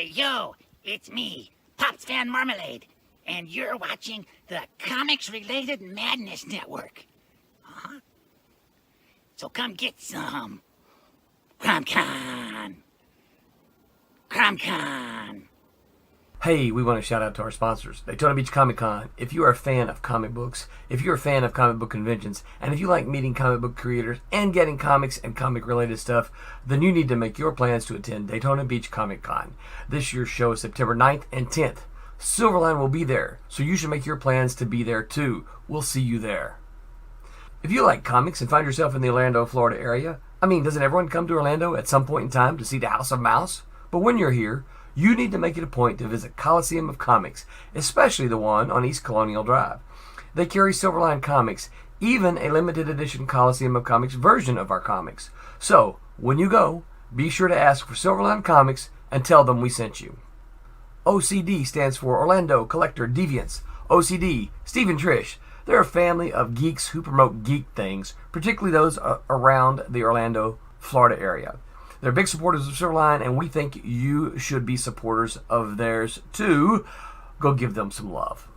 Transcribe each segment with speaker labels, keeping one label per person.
Speaker 1: Hey, yo, it's me, Pops Van Marmalade, and you're watching the Comics-Related Madness Network. Huh? So come get some. CromCon. CromCon.
Speaker 2: Hey, we want to shout out to our sponsors, Daytona Beach Comic Con. If you are a fan of comic books, if you're a fan of comic book conventions, and if you like meeting comic book creators and getting comics and comic-related stuff, then you need to make your plans to attend Daytona Beach Comic Con. This year's show is September 9th and 10th. Silverline will be there, so you should make your plans to be there too. We'll see you there. If you like comics and find yourself in the Orlando, Florida area, doesn't everyone come to Orlando at some point in time to see the House of Mouse? But when you're here, you need to make it a point to visit Coliseum of Comics, especially the one on East Colonial Drive. They carry Silverline Comics, even a limited edition Coliseum of Comics version of our comics. So, when you go, be sure to ask for Silverline Comics and tell them we sent you. OCD stands for Orlando Collector Deviants. OCD, Steve and Trish, they're a family of geeks who promote geek things, particularly those around the Orlando, Florida area. They're big supporters of Silverline, and we think you should be supporters of theirs too. Go give them some love.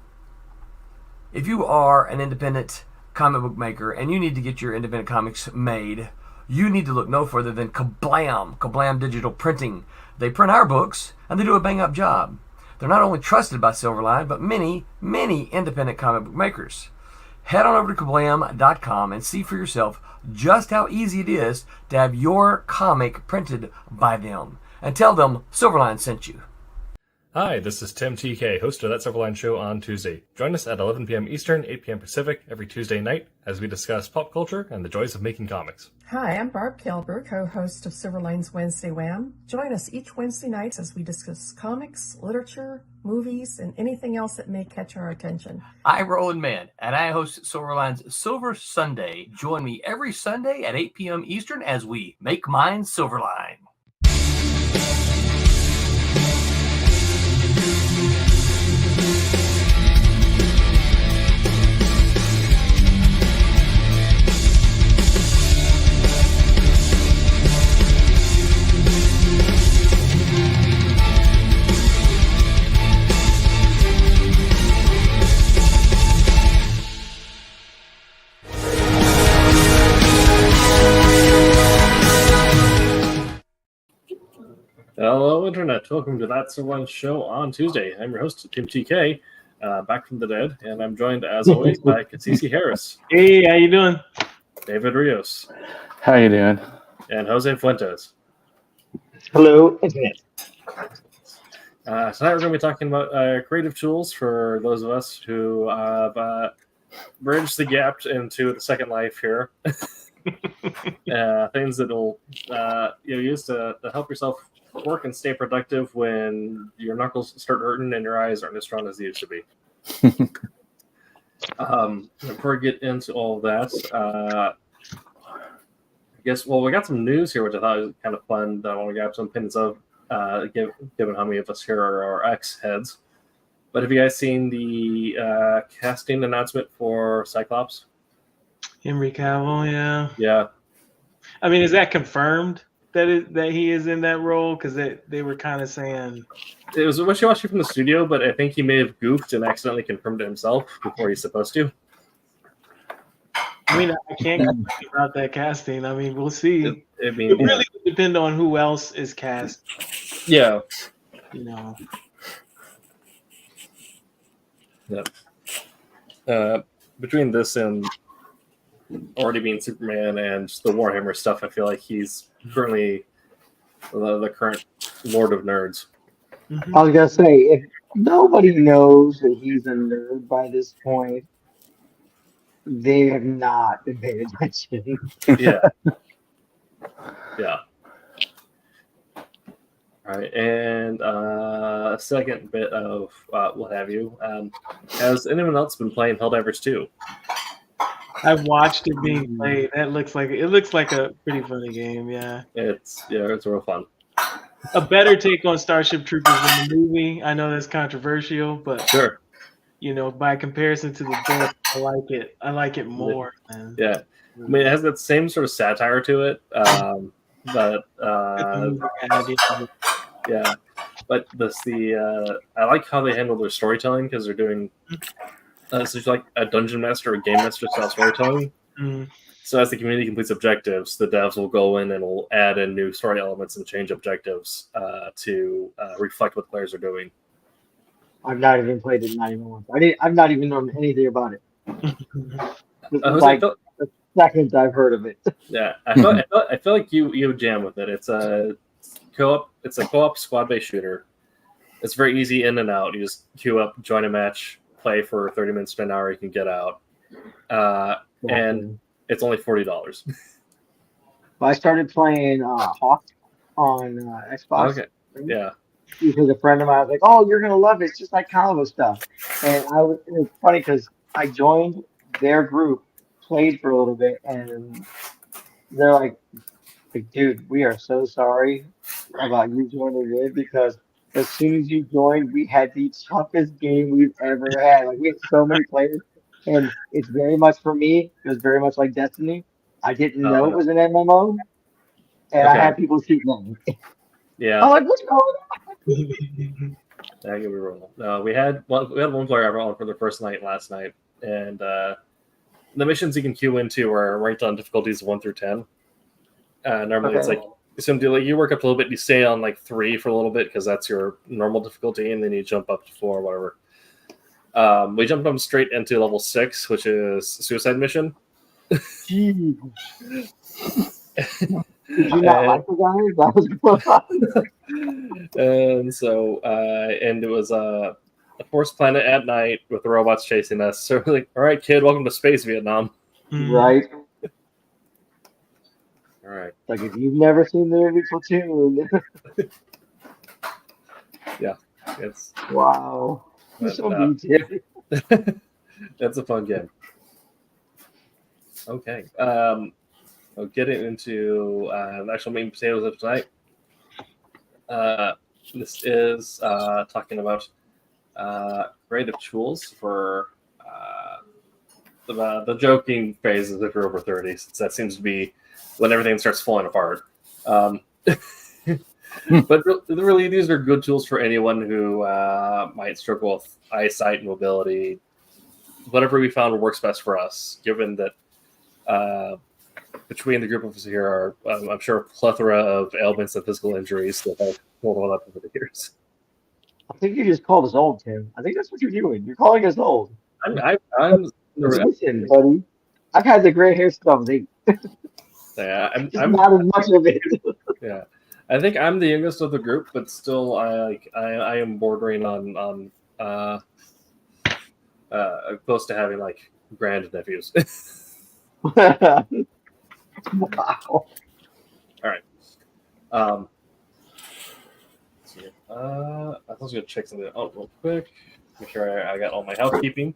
Speaker 2: If you are an independent comic book maker and you need to get your independent comics made, you need to look no further than Kablam Digital Printing. They print our books, and they do a bang-up job. They're not only trusted by Silverline, but many, many independent comic book makers. Head on over to kablam.com and see for yourself just how easy it is to have your comic printed by them. And tell them Silverline sent you.
Speaker 3: Hi, this is Tim TK, host of That Silverline Show on Tuesday. Join us at 11 p.m. Eastern, 8 p.m. Pacific every Tuesday night as we discuss pop culture and the joys of making comics.
Speaker 4: Hi, I'm Barb Kilber, co-host of Silverline's Wednesday Wham. Join us each Wednesday nights as we discuss comics, literature, movies, and anything else that may catch our attention.
Speaker 5: I'm Roland Mann, and I host Silverline's Silver Sunday. Join me every Sunday at 8 p.m. Eastern as we make mine Silverline.
Speaker 3: Hello, Internet. Welcome to That Silverline Show on Tuesday. I'm your host, Tim TK, back from the dead, and I'm joined, as always, by Katsisi Harris.
Speaker 6: Hey, how you doing?
Speaker 3: David Rios.
Speaker 7: How you doing?
Speaker 3: And Jose Fuentes.
Speaker 6: Hello, Internet.
Speaker 3: Tonight we're going to be talking about creative tools for those of us who have bridged the gap into the second life here. Things that will use to help yourself work and stay productive when your knuckles start hurting and your eyes aren't as strong as they used to be. Before we get into all of that, we got some news here, which I thought was kind of fun that I want to grab some opinions of, given how many of us here are X-heads. But have you guys seen the casting announcement for Cyclops?
Speaker 6: Henry Cavill, yeah.
Speaker 3: Yeah.
Speaker 6: Is that confirmed that he is in that role? Because they were kind of saying
Speaker 3: it was wishy-washy from the studio, but I think he may have goofed and accidentally confirmed it himself before he's supposed to.
Speaker 6: I can't complain about that casting. We'll see. It really would depend on who else is cast.
Speaker 3: Yeah. Yeah. Between this and already being Superman and the Warhammer stuff, I feel like he's currently the current Lord of Nerds.
Speaker 8: I was gonna say, if nobody knows that he's a nerd by this point, they have not been paying attention.
Speaker 3: Yeah. Yeah. All right, and a second bit of what have you. Has anyone else been playing Helldivers 2?
Speaker 6: I've watched it being played. It looks like a pretty funny game. Yeah.
Speaker 3: It's real fun.
Speaker 6: A better take on Starship Troopers than the movie. I know that's controversial, but
Speaker 3: sure.
Speaker 6: By comparison to the book, I like it more.
Speaker 3: Yeah. It has that same sort of satire to it, but yeah. but I like how they handle their storytelling because they're doing it's like a dungeon master or game master style storytelling. So as the community completes objectives, the devs will go in and will add in new story elements and change objectives to reflect what players are doing.
Speaker 8: I've not even played it, not even once. I've not even known anything about it. This is
Speaker 3: Jose,
Speaker 8: like the second I've heard of it.
Speaker 3: Yeah, I feel like you jam with it. It's a co-op. It's a co-op squad-based shooter. It's very easy in and out. You just queue up, join a match, play for 30 minutes to an hour. You can get out, and it's only $40.
Speaker 8: I started playing Hawk on Xbox.
Speaker 3: Okay, yeah.
Speaker 8: Because a friend of mine was like, "Oh, you're gonna love it. It's just like comic book stuff." And it was funny because I joined their group, played for a little bit, and they're like, "Dude, we are so sorry about you joining in because as soon as you joined, we had the toughest game we've ever had. Like we had so many players, and it's very much for me. It was very much like Destiny. I didn't know it was an MMO, and I had people shoot me.
Speaker 3: Yeah.
Speaker 8: I'm like, what's going on?
Speaker 3: I give it a roll. We had one player on for the first night last night, and the missions you can queue into are ranked on difficulties 1 through 10. Normally it's like you work up a little bit, you stay on like 3 for a little bit because that's your normal difficulty, and then you jump up to 4, whatever. We jumped them straight into level 6, which is suicide mission.
Speaker 8: Jeez. Did you not like the guys? That was fun.
Speaker 3: And so, and it was a forced planet at night with the robots chasing us. So we're like, all right, kid, welcome to space, Vietnam.
Speaker 8: Right.
Speaker 3: All right.
Speaker 8: Like if you've never seen the movie Platoon.
Speaker 3: Yeah. It's
Speaker 8: wow.
Speaker 3: But,
Speaker 8: So detailed.
Speaker 3: That's a fun game. Okay. I'll get into the actual meat and potatoes of tonight. This is talking about creative tools for the joking phases if you're over 30, since that seems to be when everything starts falling apart. But really, these are good tools for anyone who might struggle with eyesight and mobility. Whatever we found works best for us, given that between the group of us here are, I'm sure, a plethora of ailments and physical injuries that have rolled up over the years.
Speaker 8: I think you just called us old, Tim. I think that's what you're doing. You're calling us old. Listen, buddy. I've had the gray hair stuff. I'm not as much of it.
Speaker 3: Yeah, I think I'm the youngest of the group, but still, I am bordering on close to having like grandnephews.
Speaker 8: Wow.
Speaker 3: All right. Let's see. I was gonna check something out real quick. Make sure I got all my housekeeping.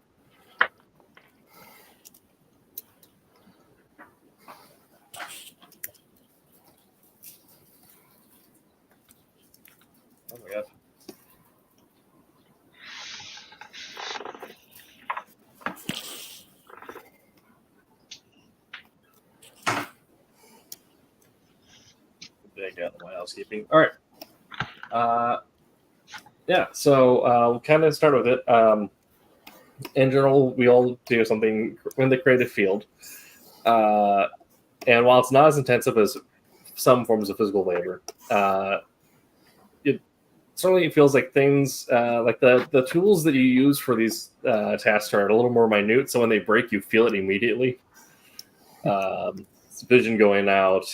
Speaker 3: Oh my god. I got my housekeeping. All right. Yeah, so we'll kind of start with it. In general, we all do something in the creative field. And while it's not as intensive as some forms of physical labor, it certainly feels like things like the tools that you use for these tasks are a little more minute. So when they break, you feel it immediately. Vision going out,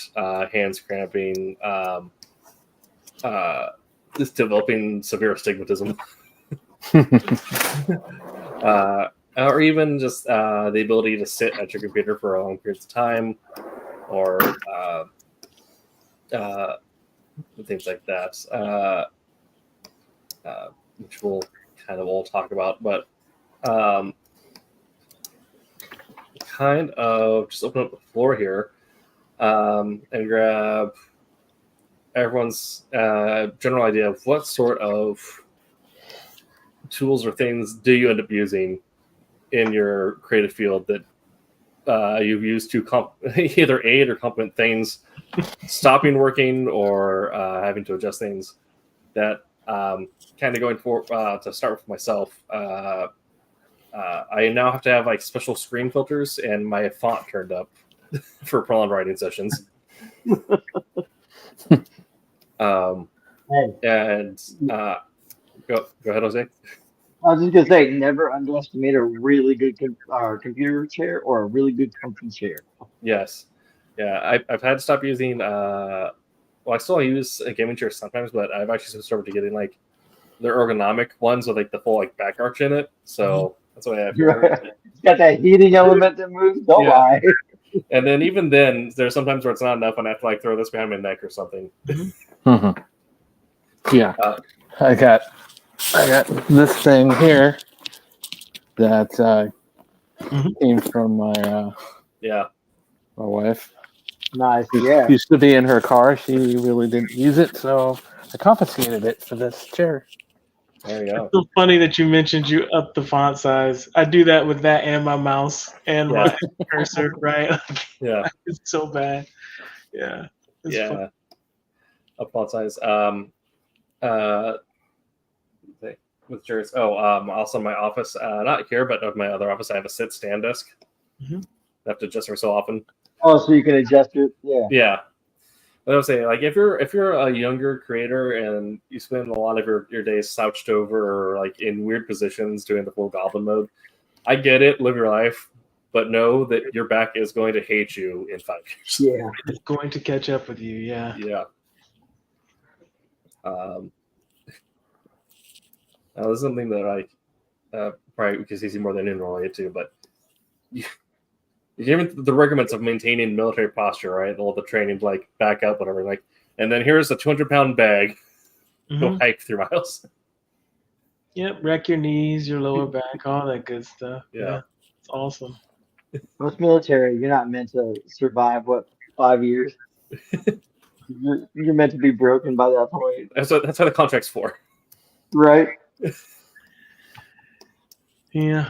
Speaker 3: hands cramping, just developing severe astigmatism, or even just the ability to sit at your computer for long periods of time, or things like that, which we'll kind of all talk about. But kind of just open up the floor here and grab everyone's general idea of what sort of tools or things do you end up using in your creative field that you've used to either aid or complement things stopping working or having to adjust things that Kind of going for to start with myself. I now have to have like special screen filters and my font turned up for prolonged writing sessions. And go ahead, Jose.
Speaker 8: I was just gonna say, never underestimate a really good computer chair or a really good comfy chair.
Speaker 3: Yes, yeah. I've had to stop using. Well, I still use a gaming chair sometimes, but I've actually switched over to getting like the ergonomic ones with like the full like back arch in it. So that's what I have.
Speaker 8: It's got that heating element that moves. Don't lie.
Speaker 3: And then even then, there's sometimes where it's not enough, and I have to like throw this behind my neck or something.
Speaker 7: Yeah, I got this thing here that came from my my wife.
Speaker 8: Nice.
Speaker 7: It used to be in her car. She really didn't use it, so I confiscated it for this chair.
Speaker 3: There you go.
Speaker 6: It's so funny that you mentioned you up the font size. I do that with that and my mouse and my cursor, right?
Speaker 3: Yeah.
Speaker 6: It's so bad. Yeah. It's fun.
Speaker 3: Up font size. With chairs. Also my office, not here, but of my other office, I have a sit-stand desk. I have to adjust every so often.
Speaker 8: Oh, so you can adjust it. Yeah.
Speaker 3: Yeah. But I would say, like, if you're a younger creator and you spend a lot of your days slouched over or like in weird positions doing the full goblin mode, I get it, live your life, but know that your back is going to hate you in 5 years.
Speaker 8: Yeah.
Speaker 6: It's going to catch up with you. Yeah.
Speaker 3: Yeah. This is something that I probably because he's more than anyone related to, but even the regiments of maintaining military posture, right? All the training, like back up, whatever. Like, and then here's a 200-pound bag. Go hike 3 miles.
Speaker 6: Yep, wreck your knees, your lower back, all that good stuff. Yeah. It's awesome.
Speaker 8: Most military, you're not meant to survive 5 years. You're meant to be broken by that point.
Speaker 3: That's what the contract's for.
Speaker 8: Right.
Speaker 6: Yeah.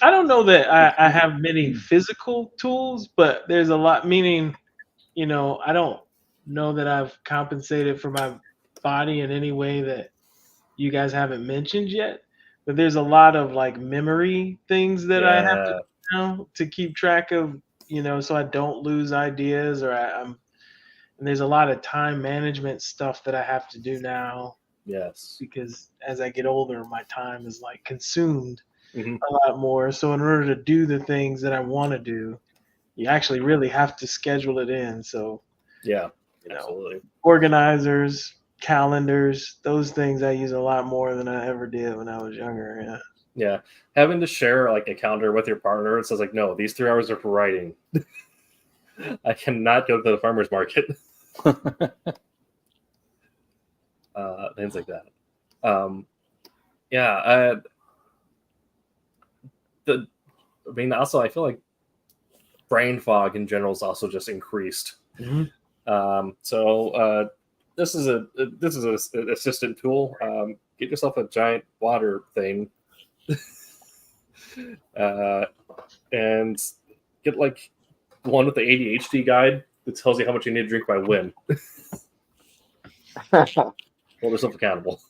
Speaker 6: I don't know that I have many physical tools, but there's a lot, meaning, I don't know that I've compensated for my body in any way that you guys haven't mentioned yet. But there's a lot of like memory things that I have to to keep track of, so I don't lose ideas and there's a lot of time management stuff that I have to do now.
Speaker 3: Yes.
Speaker 6: Because as I get older, my time is like consumed a lot more. So in order to do the things that I want to do, you actually really have to schedule it in. So
Speaker 3: absolutely.
Speaker 6: Organizers, calendars, those things I use a lot more than I ever did when I was younger.
Speaker 3: Yeah. Having to share like a calendar with your partner, it says like, no, these 3 hours are for writing. I cannot go to the farmer's market. Things like that. Also I feel like brain fog in general is also just increased. So this is an assistant tool. Get yourself a giant water thing, and get like one with the ADHD guide that tells you how much you need to drink by when. Hold yourself accountable.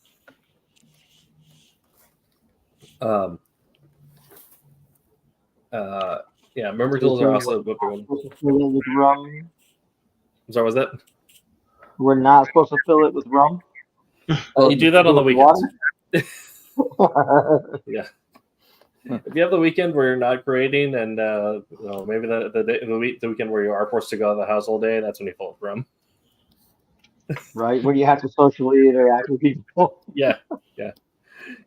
Speaker 3: Memory tools are also a good one.
Speaker 8: With rum.
Speaker 3: I'm sorry, was that?
Speaker 8: We're not supposed to fill it with rum.
Speaker 3: You do that on the weekends. Yeah. If you have the weekend where you're not creating, and maybe the weekend where you are forced to go out of the house all day, that's when you fill it with rum.
Speaker 8: Right, when you have to socially interact with people.
Speaker 3: Yeah.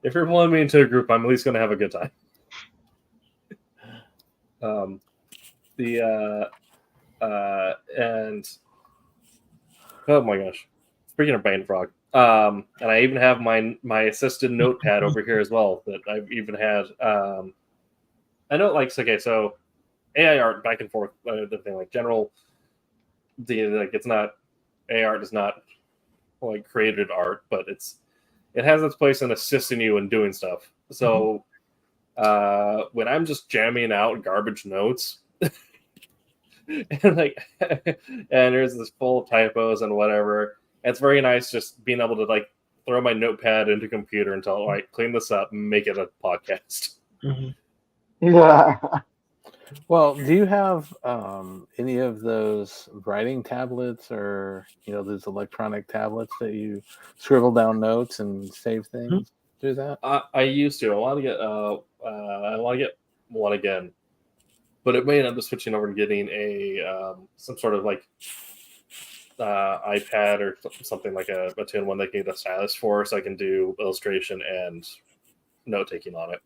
Speaker 3: If you're pulling me into a group, I'm at least going to have a good time. And oh my gosh, speaking of brain frog, and I even have my assisted notepad over here as well that I've even had. I know, so AI art back and forth. The thing like general, it's not AI art is not like created art, but it has its place in assisting you in doing stuff. So when I'm just jamming out garbage notes and there's this full of typos and whatever, it's very nice just being able to like throw my notepad into a computer and tell, all right, clean this up and make it a podcast.
Speaker 8: Yeah.
Speaker 7: Well, do you have any of those writing tablets or those electronic tablets that you scribble down notes and save things? Do that?
Speaker 3: I used to. I want to get one again, but it may end up switching over to getting a some sort of like iPad or something like a two-in one that can get a stylus for, so I can do illustration and note taking on it.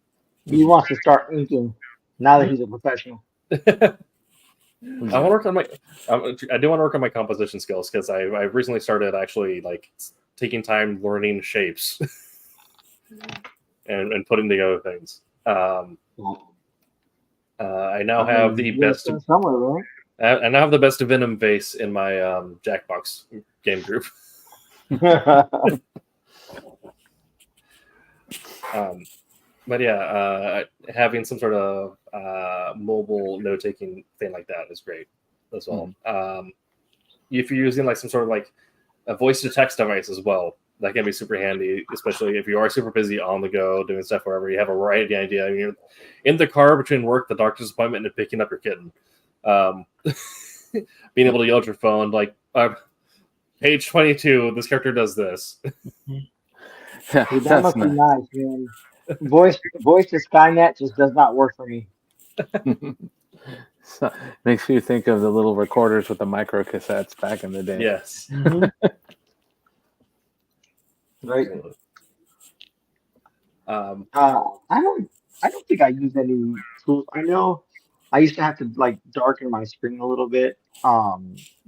Speaker 8: He wants to start inking now that he's a professional.
Speaker 3: I want to work on my. I do want to work on my composition skills because I recently started actually like taking time learning shapes and putting together things. I now have the best.
Speaker 8: Somewhere, right?
Speaker 3: I now have the best of Venom vase in my Jackbox game group. But yeah, having some sort of mobile note-taking thing like that is great as well. If you're using like some sort of like a voice-to-text device as well, that can be super handy, especially if you are super busy on the go, doing stuff wherever you have a right idea. I mean, you're in the car between work, the doctor's appointment, and picking up your kitten. Being able to yell at your phone, like, page 22, this character does this.
Speaker 8: Dude, that must be nice, man. Voice to Skynet just does not work for me.
Speaker 7: So, makes you think of the little recorders with the micro cassettes back in the day.
Speaker 3: Yes.
Speaker 8: Right.
Speaker 3: I
Speaker 8: I don't think I use any tools. I know I used to have to like darken my screen a little bit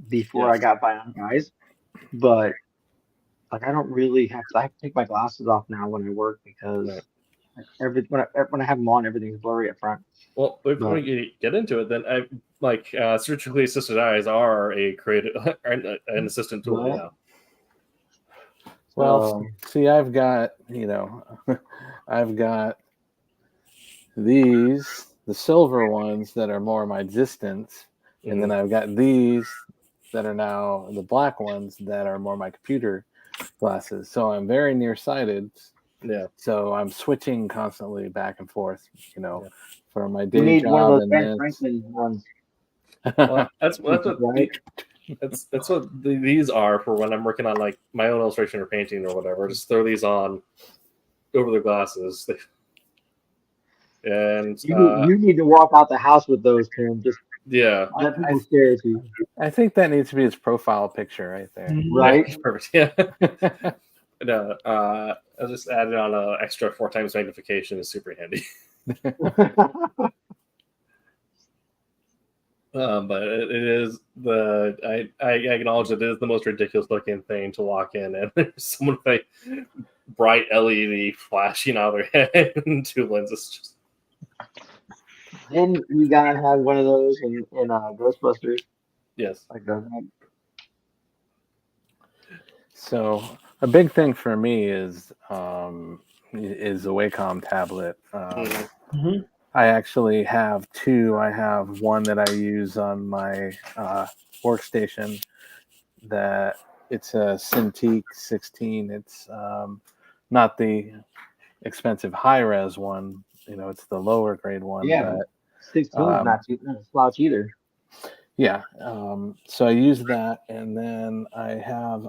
Speaker 8: before I got Bionic eyes, but like I don't really have to. I have to take my glasses off now when I work because when I have them on, everything's blurry up front.
Speaker 3: Well, before you get into it, then I like surgically assisted eyes are a creative an assistant tool now.
Speaker 7: Well, see, I've got I've got these, the silver ones that are more my distance, and then I've got these that are now the black ones that are more my computer glasses. So I'm very nearsighted.
Speaker 3: Yeah.
Speaker 7: So I'm switching constantly back and forth, for my day
Speaker 8: you need
Speaker 7: job.
Speaker 8: one of those
Speaker 7: and
Speaker 8: Ben Franklin ones.
Speaker 3: Well, that's what these are for when I'm working on like my own illustration or painting or whatever. Just throw these on over the glasses, and
Speaker 8: you need to walk out the house with those, Tim. Just let people stare at you.
Speaker 7: I think that needs to be his profile picture right there.
Speaker 8: Right?
Speaker 3: Yeah, perfect. Yeah. No, I just added on an extra 4 times magnification is super handy. But it is I acknowledge it is the most ridiculous looking thing to walk in, and there's someone with a bright LED flashing out of their head and 2 lenses. Just...
Speaker 8: Then you gotta have one of those in Ghostbusters.
Speaker 3: Yes.
Speaker 8: Like that.
Speaker 7: So a big thing for me is the Wacom tablet. I actually have 2. I have one that I use on my workstation. That it's a Cintiq 16. It's not the expensive high-res one. It's the lower grade one.
Speaker 8: Yeah,
Speaker 7: but
Speaker 8: 16 is not a slouch either.
Speaker 7: Yeah. So I use that, and then I have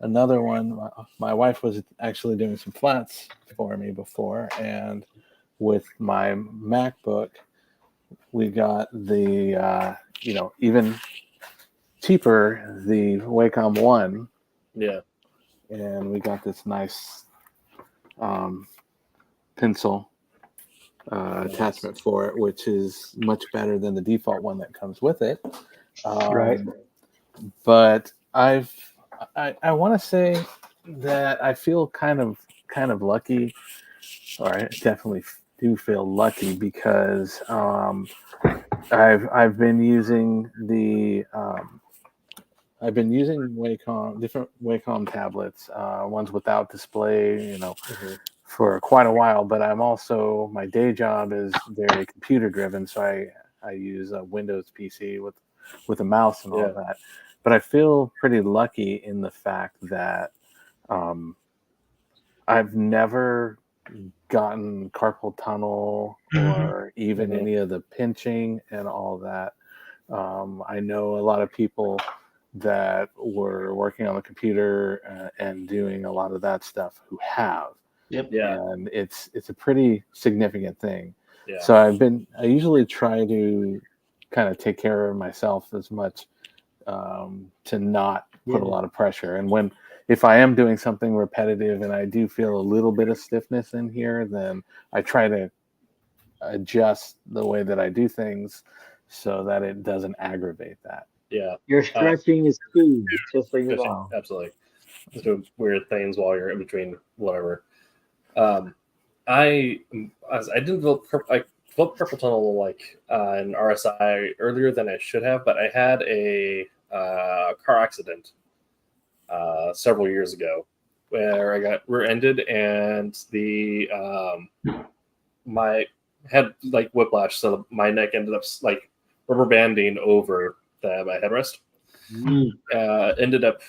Speaker 7: another one. My wife was actually doing some flats for me before, and with my MacBook, we got the even cheaper, the Wacom One.
Speaker 3: Yeah.
Speaker 7: And we got this nice pencil attachment for it, which is much better than the default one that comes with it.
Speaker 8: Right.
Speaker 7: But I want to say that I feel kind of lucky, or I definitely do feel lucky because I've been using different Wacom tablets, ones without display, for quite a while. But my day job is very computer driven, so I use a Windows PC with a mouse and all that. but I feel pretty lucky in the fact that I've never gotten carpal tunnel or even any of the pinching and all that. I know a lot of people that were working on the computer and doing a lot of that stuff who have.
Speaker 6: Yep.
Speaker 3: Yeah.
Speaker 7: And it's a pretty significant thing.
Speaker 3: Yeah.
Speaker 7: So I usually try to kind of take care of myself as much to not put a lot of pressure. And if I am doing something repetitive and I do feel a little bit of stiffness in here, then I try to adjust the way that I do things so that it doesn't aggravate that.
Speaker 3: Yeah.
Speaker 8: Your stretching is key, just so you
Speaker 3: Fishing,
Speaker 8: know.
Speaker 3: absolutely. Just doing weird things while you're in between whatever. I didn't develop carpal tunnel like in RSI earlier than I should have, but I had a car accident several years ago where I got rear-ended and the my had like whiplash, so my neck ended up like rubber banding over my headrest. Ended up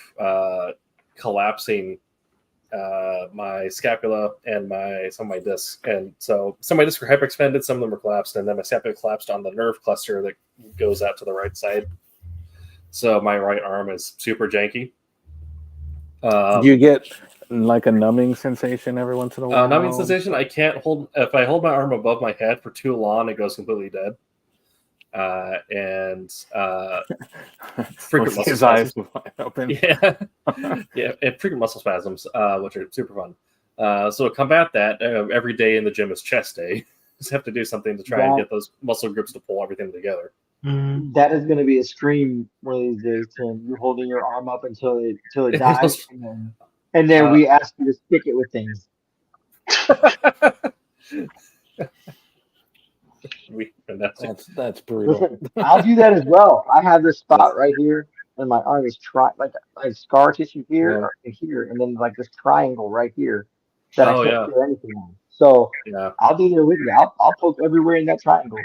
Speaker 3: collapsing my scapula and some of my discs, and so some of my discs were hyperextended, some of them were collapsed, and then my scapula collapsed on the nerve cluster that goes out to the right side. So my right arm is super janky.
Speaker 7: Do you get like a numbing sensation every once in a while?
Speaker 3: Numbing sensation. I can't hold. If I hold my arm above my head for too long, it goes completely dead. Frequent muscle
Speaker 7: his eyes
Speaker 3: spasms.
Speaker 7: wide open.
Speaker 3: Yeah, yeah, and frequent muscle spasms, which are super fun. So to combat that, every day in the gym is chest day. Just have to do something to try and get those muscle grips to pull everything together.
Speaker 8: That is going to be a stream one of these days, Tim. You're holding your arm up until it dies, and then we ask you to stick it with things.
Speaker 7: That's brutal.
Speaker 8: Listen, I'll do that as well. I have this spot right here, and my arm is like scar tissue here and here, and then like this triangle right here that I can't do anything on. So I'll be there with you. I'll poke everywhere in that triangle.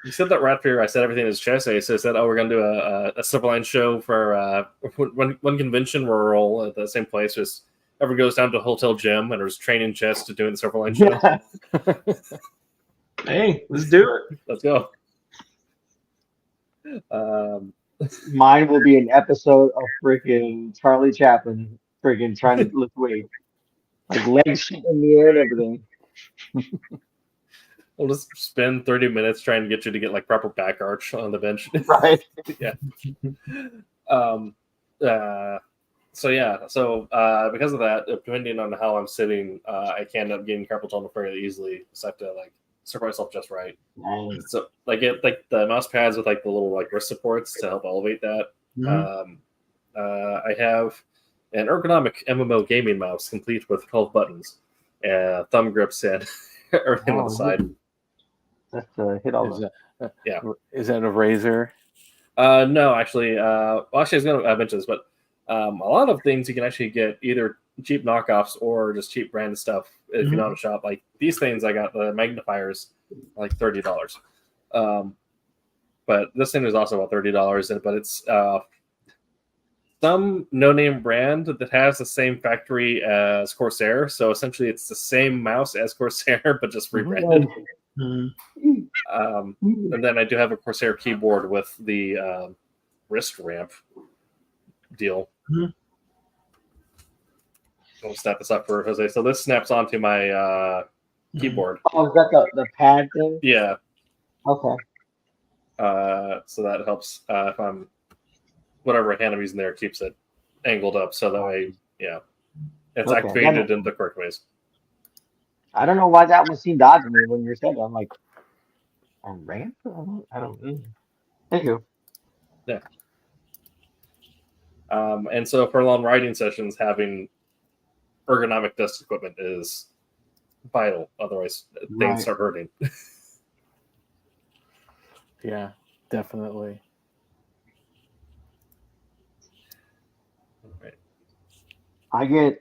Speaker 3: You said that right after I said everything is chest. I said, "Oh, we're gonna do a Silverline show for one convention where we're all at the same place. Just everyone goes down to a hotel gym and there's training chest to doing the Silverline show."
Speaker 6: Hey, let's do it.
Speaker 3: Let's go.
Speaker 8: Mine will be an episode of freaking Charlie Chaplin freaking trying to lift weight, like legs in the air and everything.
Speaker 3: We'll just spend 30 minutes trying to get you to get like proper back arch on the bench.
Speaker 8: Right.
Speaker 3: Yeah. So because of that, depending on how I'm sitting, I can end up getting carpal tunnel fairly easily. So I have to like support myself just right.
Speaker 8: Nice.
Speaker 3: So like get like the mouse pads with like the little like wrist supports to help elevate that. I have an ergonomic MMO gaming mouse complete with 12 buttons, thumb grips, and everything on the side.
Speaker 8: That's hit all
Speaker 7: of that. Is that a razor?
Speaker 3: No, actually. Actually, I was going to mention this, but a lot of things you can actually get either cheap knockoffs or just cheap brand stuff if you're not a shop. Like these things, I got the magnifiers like $30. But this thing is also about $30, but it's some no-name brand that has the same factory as Corsair. So essentially, it's the same mouse as Corsair, but just rebranded. And then I do have a Corsair keyboard with the wrist ramp deal. I'll snap this up for Jose. So this snaps onto my keyboard.
Speaker 8: Oh, is that the pad thing?
Speaker 3: Yeah.
Speaker 8: Okay.
Speaker 3: So that helps if I'm whatever hand I'm using there keeps it angled up, so that way, it's activated in the correct ways.
Speaker 8: I don't know why that one seemed odd to me when you said it. I'm like, a ramp? I don't know. Thank you.
Speaker 3: Yeah. And so for long riding sessions, having ergonomic desk equipment is vital. Otherwise, things start hurting.
Speaker 7: Yeah, definitely.
Speaker 3: Right.
Speaker 8: I get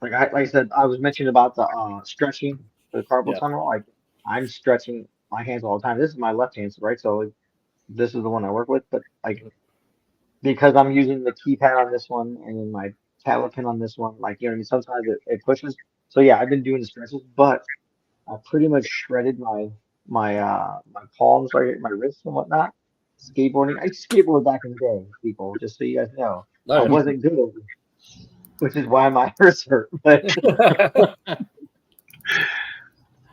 Speaker 8: like I said, I was mentioning about the stretching the carpal tunnel. Like I'm stretching my hands all the time. This is my left hand, right? So this is the one I work with, but like because I'm using the keypad on this one and then my tablet pen on this one, like you know what I mean. Sometimes it pushes. So yeah, I've been doing the stretches, but I pretty much shredded my palms, right, my wrists and whatnot. Skateboarding. I skateboarded back in the day, people. Just so you guys know, I
Speaker 3: No.
Speaker 8: wasn't good, which is why my wrists hurt. But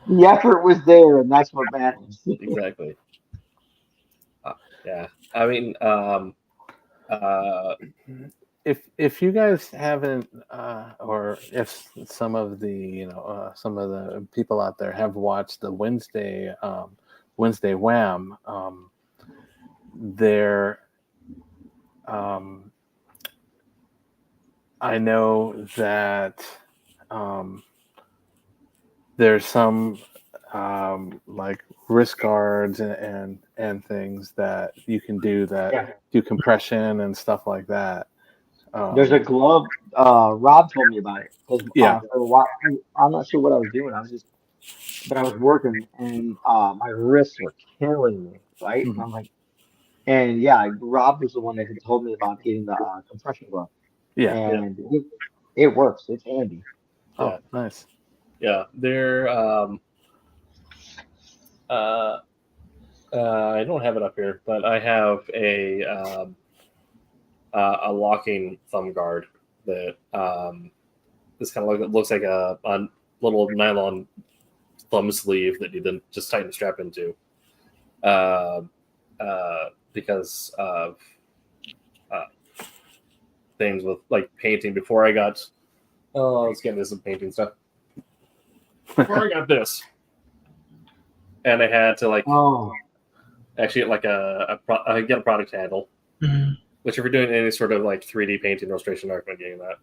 Speaker 8: the effort was there, and that's what matters.
Speaker 3: Exactly. Yeah. I mean,
Speaker 7: if you guys haven't, or if some of the people out there have watched the Wednesday Wham, there, I know that there's some like wrist guards and things that you can do that
Speaker 8: Yeah.
Speaker 7: do compression and stuff like that.
Speaker 8: There's a glove. Rob told me about it. 'Cause,
Speaker 7: Yeah.
Speaker 8: for a while, I'm not sure what I was doing. But I was working, and my wrists were killing me. Right?
Speaker 7: Mhm.
Speaker 8: And I'm like, and yeah, Rob was the one that had told me about getting the compression glove,
Speaker 7: Yeah.
Speaker 8: and it works. It's handy.
Speaker 7: Oh,
Speaker 3: Yeah.
Speaker 7: nice.
Speaker 3: Yeah, they're. I don't have it up here, but I have a locking thumb guard that this kind of looks like a little nylon thumb sleeve that you then just tighten the strap into, because of things with like painting. Before I got, let's get into some painting stuff. Before I got this, and I had to like actually get like get a product handle.
Speaker 6: Mhm.
Speaker 3: Which, if you're doing any sort of like 3D painting illustration, I recommend getting that.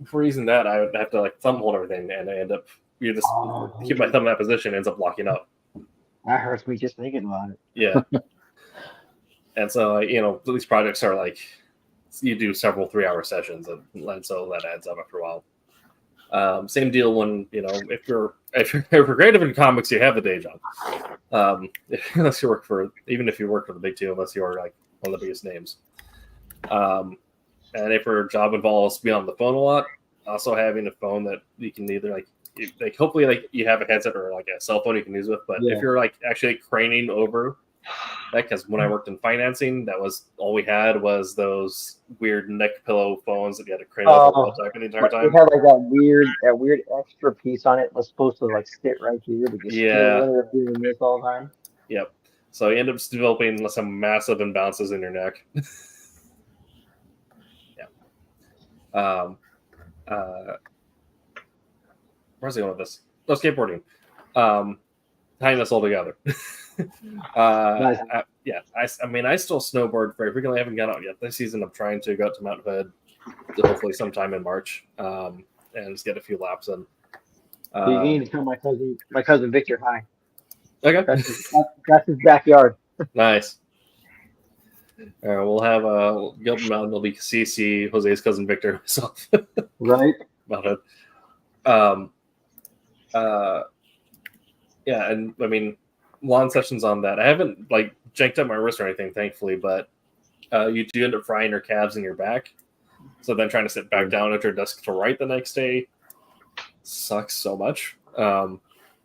Speaker 3: For using that, I would have to like thumb hold everything, and I end up keep my thumb in that position, it ends up locking up.
Speaker 8: That hurts me just thinking about it.
Speaker 3: Yeah. And so these projects are like you do several 3-hour sessions, and so that adds up after a while. Same deal when if you're creative in comics, you have a day job. Unless you work for the big two, unless you're like one of the biggest names. And if your job involves being on the phone a lot, also having a phone that you can either hopefully like you have a headset or like a cell phone you can use with. But if you're like actually craning over that, because when I worked in financing, that was all we had was those weird neck pillow phones that you had to crane over while typing the entire time.
Speaker 8: It had like that weird extra piece on it. It was supposed to like sit right here, but you still ended up doing this all the time.
Speaker 3: Yep. So you end up developing some massive imbalances in your neck. Where's he going with this? Oh, skateboarding. Tying this all together.
Speaker 8: Nice.
Speaker 3: I still snowboard very frequently. I haven't gone out yet this season. I'm trying to go out to Mount Hood, hopefully sometime in March, and just get a few laps in.
Speaker 8: You need to tell my cousin Victor hi.
Speaker 3: Okay.
Speaker 8: That's his backyard.
Speaker 3: Nice. We'll have Gilpin Mountain. There'll be CC, Jose's cousin Victor, myself.
Speaker 8: Right.
Speaker 3: About it. Yeah, and I mean, lawn sessions on that. I haven't like janked up my wrist or anything, thankfully, but you do end up frying your calves and your back. So then trying to sit back down at your desk to write the next day sucks so much.
Speaker 8: I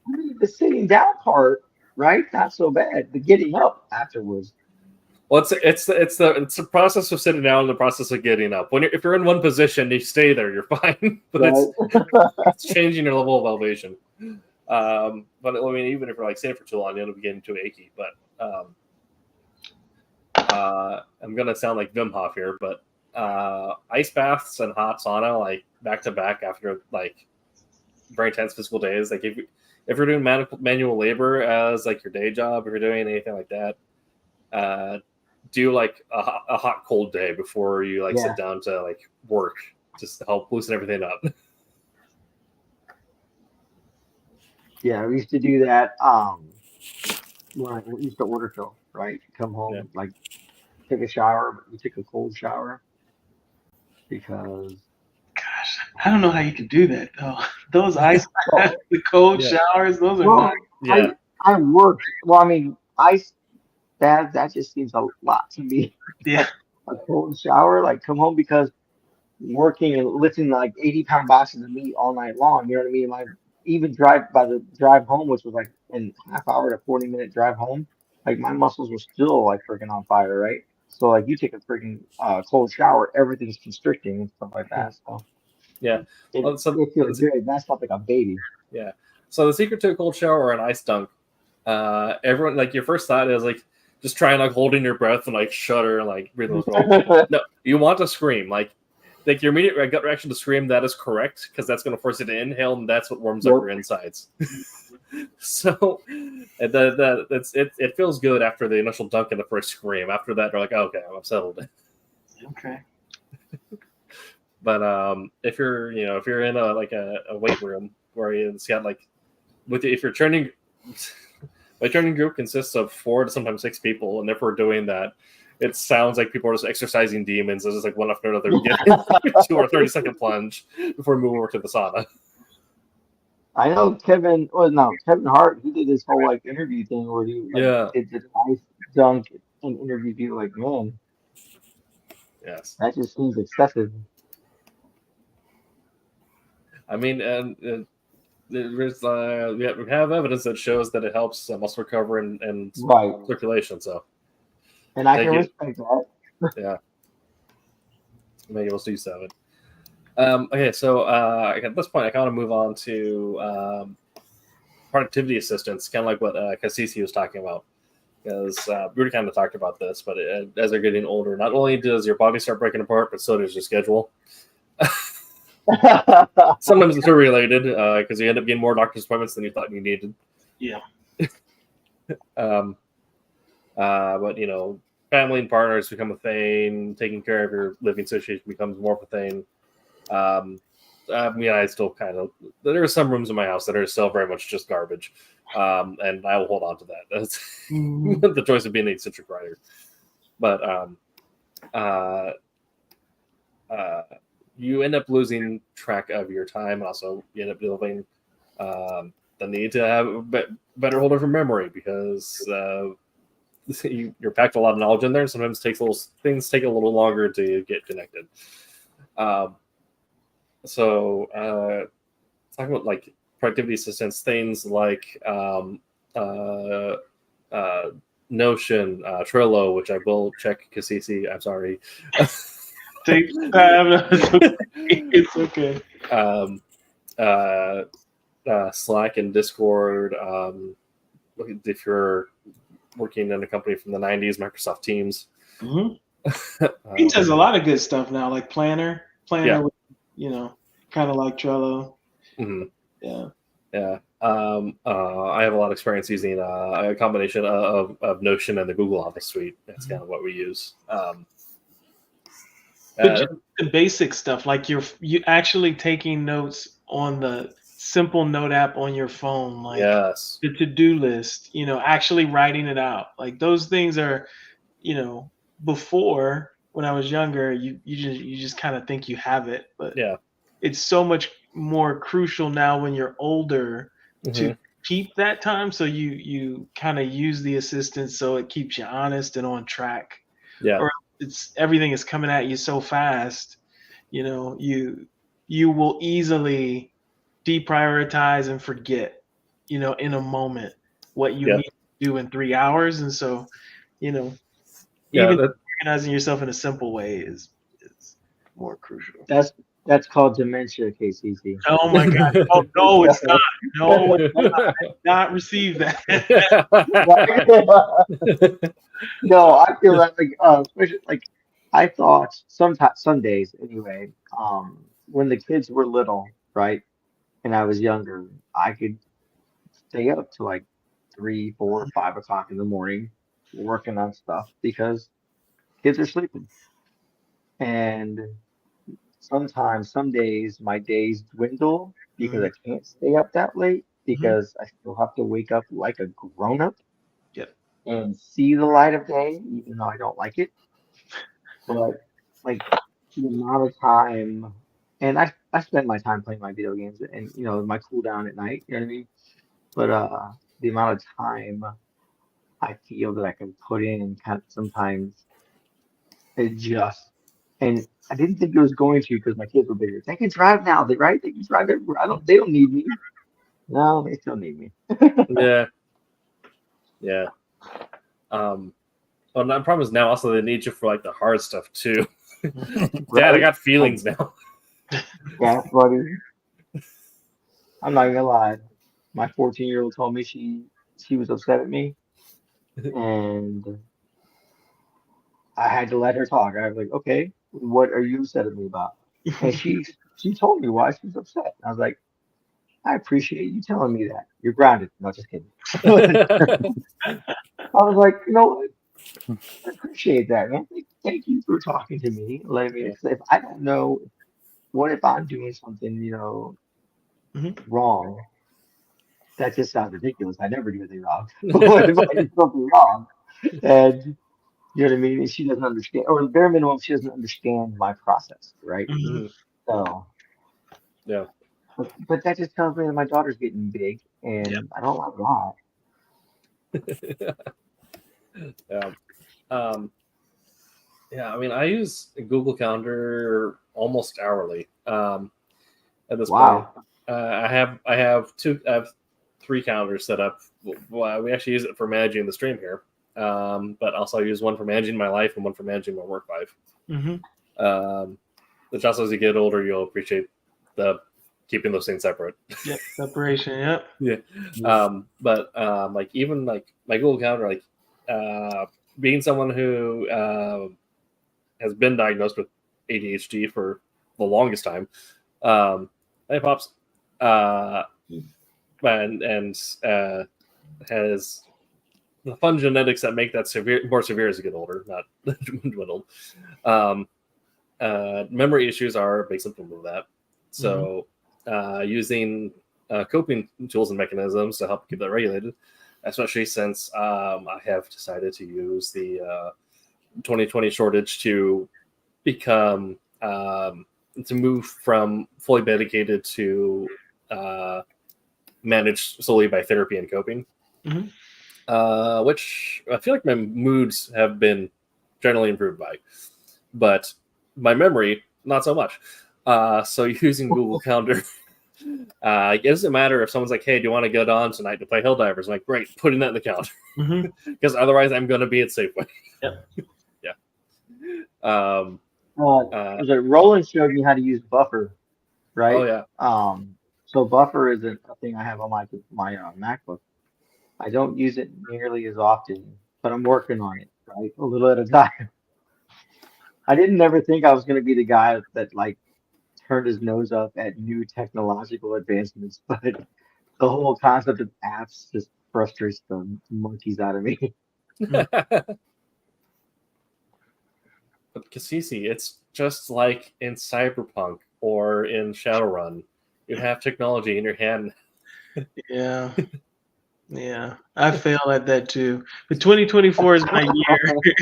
Speaker 8: mean, the sitting down part, right? Not so bad. The getting up afterwards.
Speaker 3: Well, it's the process of sitting down and the process of getting up. If you're in one position, you stay there, you're fine. But it's changing your level of elevation. But I mean, even if you're like sitting for too long, you end up getting too achy. But I'm gonna sound like Wim Hof here, but ice baths and hot sauna like back to back after like very intense physical days. Like if you're doing manual labor as like your day job, if you're doing anything like that, do like a hot cold day before you like sit down to like work, just to help loosen everything up.
Speaker 8: Yeah, we used to do that when we used to order film, right? Come home, like take a shower, but we take a cold shower because
Speaker 6: gosh, I don't know how you could do that though. Those ice baths, the cold showers, those are not.
Speaker 8: I worked. Well, I mean, ice bath, that just seems a lot to me.
Speaker 6: Yeah.
Speaker 8: A cold shower, like come home because working and lifting like 80-pound boxes of meat all night long. You know what I mean? My even drive home, which was like a half hour to 40-minute drive home, like my muscles were still like freaking on fire, right? So like you take a freaking cold shower, everything's constricting and stuff like that. So
Speaker 3: Yeah. Well, so
Speaker 8: it feels good. That's not like a baby.
Speaker 3: yeah. So the secret to a cold shower or an ice dunk, everyone like your first thought is like just try and like holding your breath and like shudder and like breathe. No, you want to scream like your immediate gut reaction to scream. That is correct because that's going to force you to inhale and that's what warms up your insides. So it feels good after the initial dunk and the first scream. After that, they're like, oh, okay, I'm settled.
Speaker 6: Okay.
Speaker 3: But if you're in a weight room where it's got like if your training my training group consists of 4 to sometimes 6 people, and if we're doing that, it sounds like people are just exercising demons. It's just like one after another, get 2 or 30-second plunge before we move over to the sauna.
Speaker 8: I know Kevin Hart. He did this whole like interview thing where he did the ice dunk and interviewed people. Like, man,
Speaker 3: yes,
Speaker 8: that just seems excessive.
Speaker 3: I mean, and there's we have evidence that shows that it helps muscle recovery and circulation. So,
Speaker 8: and I can respect that.
Speaker 3: Yeah, maybe we'll see 7. Okay, so at this point, I kind of move on to productivity assistance, kind of like what Caicedo was talking about. Because we already kind of talked about this, but as they're getting older, not only does your body start breaking apart, but so does your schedule. Sometimes it's related because you end up getting more doctor's appointments than you thought you needed.
Speaker 6: Yeah.
Speaker 3: But family and partners become a thing. Taking care of your living situation becomes more of a thing. I still kind of there are some rooms in my house that are still very much just garbage, and I will hold on to that. That's the choice of being an eccentric writer. But you end up losing track of your time, and also you end up developing the need to have a better hold of your memory because you're packed a lot of knowledge in there. Sometimes things take a little longer to get connected. So talking about like productivity assistance, things like Notion, Trello, which I will check. Cassisi, I'm sorry.
Speaker 6: Take time. It's okay.
Speaker 3: Slack and Discord. If you're working in a company from the 90s, Microsoft Teams.
Speaker 6: Mm-hmm. Teams has a lot of good stuff now, like Planner,
Speaker 3: yeah.
Speaker 6: Kind of like Trello.
Speaker 3: Mm-hmm.
Speaker 6: Yeah.
Speaker 3: Yeah. I have a lot of experience using a combination of Notion and the Google Office suite. That's kind of what we use.
Speaker 6: But just the basic stuff, like you actually taking notes on the simple note app on your phone, like the to-do list, actually writing it out. Like those things are, before when I was younger, you just kind of think you have it, but it's so much more crucial now when you're older to keep that time. So you kind of use the assistant so it keeps you honest and on track.
Speaker 3: Yeah.
Speaker 6: Or everything is coming at you so fast, you will easily deprioritize and forget, in a moment what you need to do in 3 hours. And so, even organizing yourself in a simple way is more crucial.
Speaker 8: That's called dementia, KCC.
Speaker 6: Oh my God! Oh no, it's not. No, it's not. I did not receive that.
Speaker 8: No, I feel that especially like I thought some days anyway. When the kids were little, right, and I was younger, I could stay up to like 3, 4, 5 o'clock in the morning working on stuff because kids are sleeping. And sometimes, some days, my days dwindle because I can't stay up that late because I still have to wake up like a grown up. And see the light of day, even though I don't like it. But like the amount of time, and I spend my time playing my video games and my cool down at night. You know what I mean? But the amount of time I feel that I can put in and kind of sometimes adjust. And I didn't think it was going to because my kids were bigger. They can drive now, right? They can drive everywhere. They don't need me. No, they still need me.
Speaker 3: Yeah. Yeah. Well, the problem is now also they need you for like the hard stuff too. Dad, I got feelings now.
Speaker 8: Yeah, buddy. I'm not gonna lie. My 14-year-old told me she was upset at me, and I had to let her talk. I was like, okay, what are you upset at me about? And she told me why she's upset. I was like, I appreciate you telling me that. You're grounded. No, just kidding. I was like, you know what? I appreciate that, man. Thank you for talking to me. Let me. If I don't know, what if I'm doing something, wrong? That just sounds ridiculous. I never do anything wrong. What if I do something wrong? And you know what I mean? And she doesn't understand, or the bare minimum, she doesn't understand my process, right? So,
Speaker 3: yeah.
Speaker 8: But that just tells me that my daughter's getting big, and I don't like that.
Speaker 3: Yeah. Yeah, I mean, I use Google Calendar almost hourly. At this point, I have 3 calendars set up. Well, we actually use it for managing the stream here, but also I use one for managing my life and one for managing my work life. Which also, as you get older, you'll appreciate the keeping those things separate.
Speaker 6: Yeah, separation. Yep.
Speaker 3: Yeah. But like even like my Google Calendar, like being someone who has been diagnosed with ADHD for the longest time. Hey, Pops. And has the fun genetics that make that more severe as you get older, not dwindled. Memory issues are a big symptom of that. So using coping tools and mechanisms to help keep that regulated, especially since I have decided to use the 2020 shortage to become to move from fully medicated to managed solely by therapy and coping, which I feel like my moods have been generally improved by, but my memory not so much. So using Google Calendar, it doesn't matter if someone's like, "Hey, do you want to go on tonight to play Helldivers?" I'm like, "Great, putting that in the calendar," because otherwise I'm going to be at Safeway. Yeah.
Speaker 8: Roland showed me how to use Buffer, right?
Speaker 3: Oh yeah.
Speaker 8: So Buffer is a thing I have on my MacBook. I don't use it nearly as often, but I'm working on it, right? A little at a time. I didn't ever think I was going to be the guy that like turned his nose up at new technological advancements, but the whole concept of apps just frustrates the monkeys out of me.
Speaker 3: But Cassisi, it's just like in Cyberpunk or in Shadowrun. You have technology in your hand.
Speaker 6: Yeah. Yeah, I fail at that too. But 2024 is my year.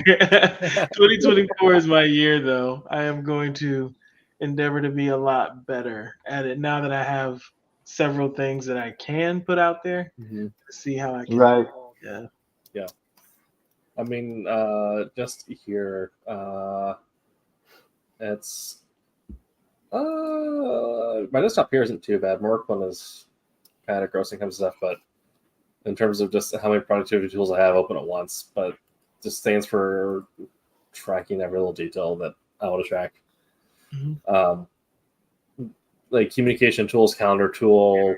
Speaker 6: 2024 is my year, though. I am going to endeavor to be a lot better at it now that I have several things that I can put out there. See how I can.
Speaker 8: Right.
Speaker 6: Yeah.
Speaker 3: Yeah. I mean, just here, it's my desktop here isn't too bad. My work one is kind of grossing kind of stuff, but in terms of just how many productivity tools I have open at once, but just stands for tracking every little detail that I want to track. Like communication tools, calendar tool,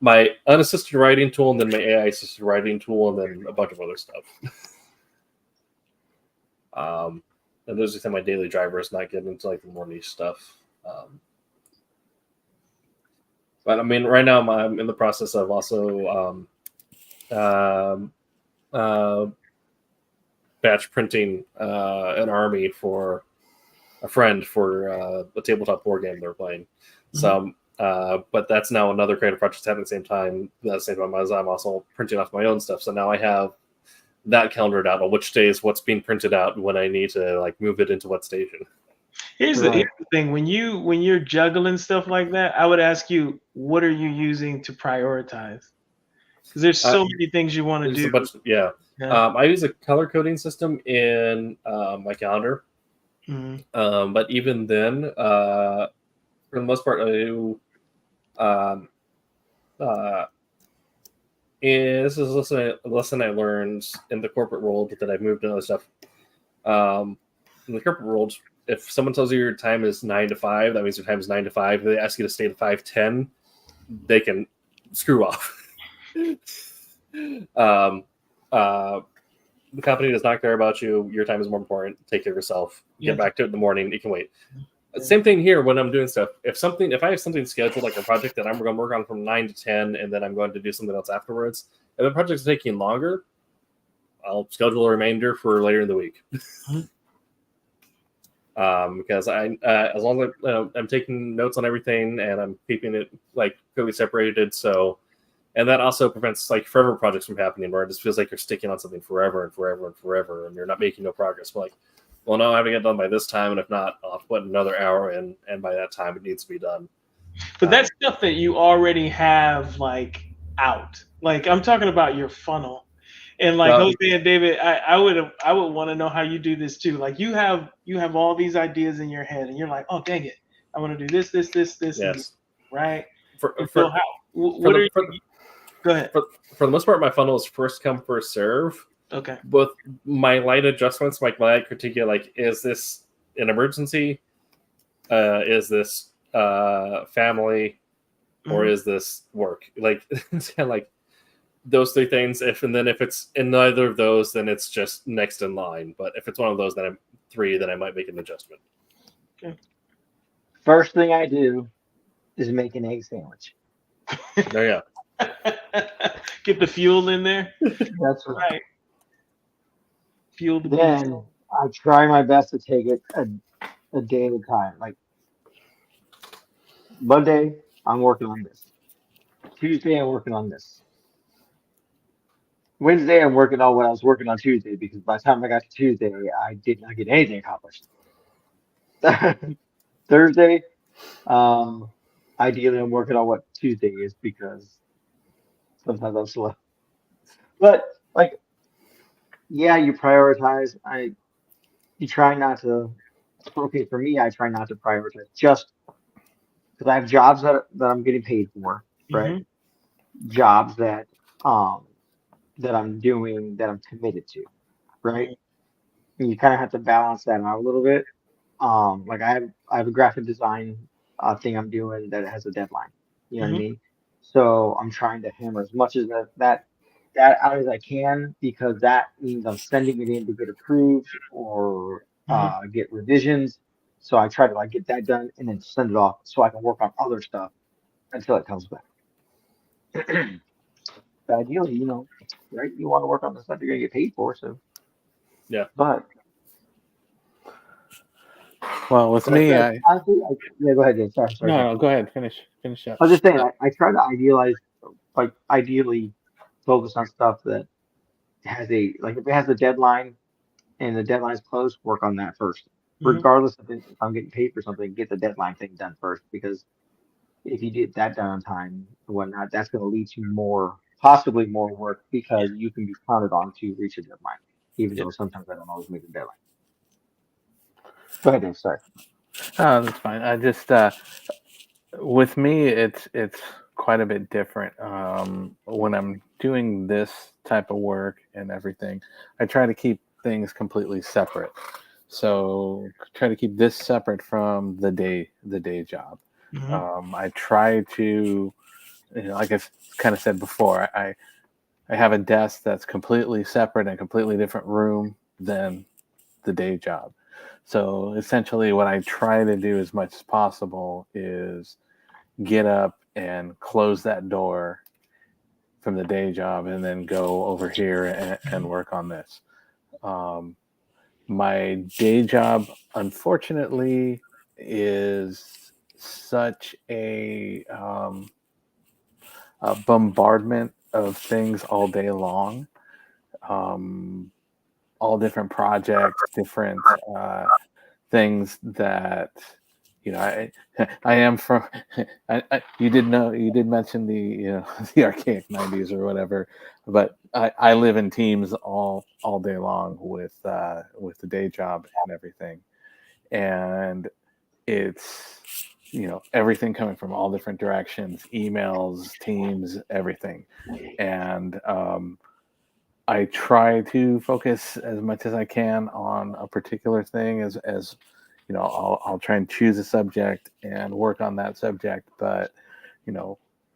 Speaker 3: my unassisted writing tool, and then my AI assisted writing tool, and then a bunch of other stuff. And those are my daily drivers, not getting into like the more niche stuff. But I mean, right now I'm in the process of also batch printing an army for a friend for a tabletop board game they're playing. So, but that's now another creative project happening at the same time. At the same time as I'm also printing off my own stuff. So now I have that calendared out on which days what's being printed out when I need to like move it into what station.
Speaker 6: Here's the thing: when you're juggling stuff like that, I would ask you, what are you using to prioritize? Because there's so many things you want to do.
Speaker 3: Yeah. I use a color coding system in my calendar.
Speaker 6: Mm-hmm.
Speaker 3: But even then, for the most part, I do. And this is a lesson I learned in the corporate world that I've moved to other stuff. In the corporate world, if someone tells you your time is 9 to 5, that means your time is 9 to 5. If they ask you to stay to 5:10, they can screw off. The company does not care about you. Your time is more important. Take care of yourself. Get back to it in the morning. It can wait. Same thing here when I'm doing stuff. If I have something scheduled, like a project that I'm going to work on from 9 to 10, and then I'm going to do something else afterwards, if the project's taking longer, I'll schedule a remainder for later in the week. Because as long as I'm taking notes on everything and I'm keeping it like clearly separated, and that also prevents like forever projects from happening where it just feels like you're sticking on something forever and forever and forever, and you're not making no progress. But like, well, no, I have to get done by this time, and if not, I'll have to put another hour in, and by that time, it needs to be done.
Speaker 6: But that's stuff that you already have like out. Like I'm talking about your funnel, and like Jose and David, I would want to know how you do this too. Like you have all these ideas in your head, and you're like, oh dang it, I want to do this,
Speaker 3: yes,
Speaker 6: right?
Speaker 3: Go ahead. For the most part, my funnel is first come, first serve.
Speaker 6: Okay.
Speaker 3: With my light adjustments, like my light critique, like, is this an emergency? Is this family? Or is this work? Like, it's kind of like those three things. If it's in neither of those, then it's just next in line. But if it's one of those, then I might make an adjustment.
Speaker 6: Okay.
Speaker 8: First thing I do is make an egg sandwich.
Speaker 3: There you go.
Speaker 6: Get the fuel in there.
Speaker 8: That's right.
Speaker 6: Fuel the
Speaker 8: then beast. I try my best to take it a day at a time. Like Monday, I'm working on this. Tuesday, I'm working on this. Wednesday, I'm working on what I was working on Tuesday, because by the time I got to Tuesday, I did not get anything accomplished. Thursday, ideally, I'm working on what Tuesday is, because sometimes I'm slow. But like, yeah, you prioritize. You try not to. Okay, for me, I try not to prioritize just because I have jobs that I'm getting paid for, right? Mm-hmm. Jobs that I'm doing, that I'm committed to, right? And you kind of have to balance that out a little bit. Like I have a graphic design thing I'm doing that has a deadline. You know what I mean? So I'm trying to hammer as much as that out as I can, because that means I'm sending it in to get approved or get revisions. So I try to like get that done and then send it off so I can work on other stuff until it comes back. But ideally, right? You want to work on the stuff you're gonna get paid for. So
Speaker 3: yeah.
Speaker 8: But
Speaker 7: well, with me,
Speaker 8: honestly, yeah. Go ahead, Dave. Sorry.
Speaker 7: No, go ahead. Finish up.
Speaker 8: I was just saying, I try to ideally focus on stuff that has if it has a deadline and the deadline's close, work on that first. Regardless of if I'm getting paid for something, get the deadline thing done first, because if you get that done on time and whatnot, that's going to lead to possibly more work, because you can be counted on to reach a deadline, even though sometimes I don't always make the deadline. Go ahead, Dave. Sorry.
Speaker 7: Oh, that's fine. I just with me, it's quite a bit different. When I'm doing this type of work and everything, I try to keep things completely separate. So try to keep this separate from the day job. I try to, like I kind of said before, I have a desk that's completely separate and a completely different room than the day job. So essentially what I try to do as much as possible is get up and close that door from the day job and then go over here and work on this. My day job, unfortunately, is such a bombardment of things all day long. All different projects, different things that, I am from. You did mention the the archaic '90s or whatever, but I live in teams all day long with the day job and everything, and it's everything coming from all different directions, emails, teams, everything, and I try to focus as much as I can on a particular thing as I'll try and choose a subject and work on that subject, but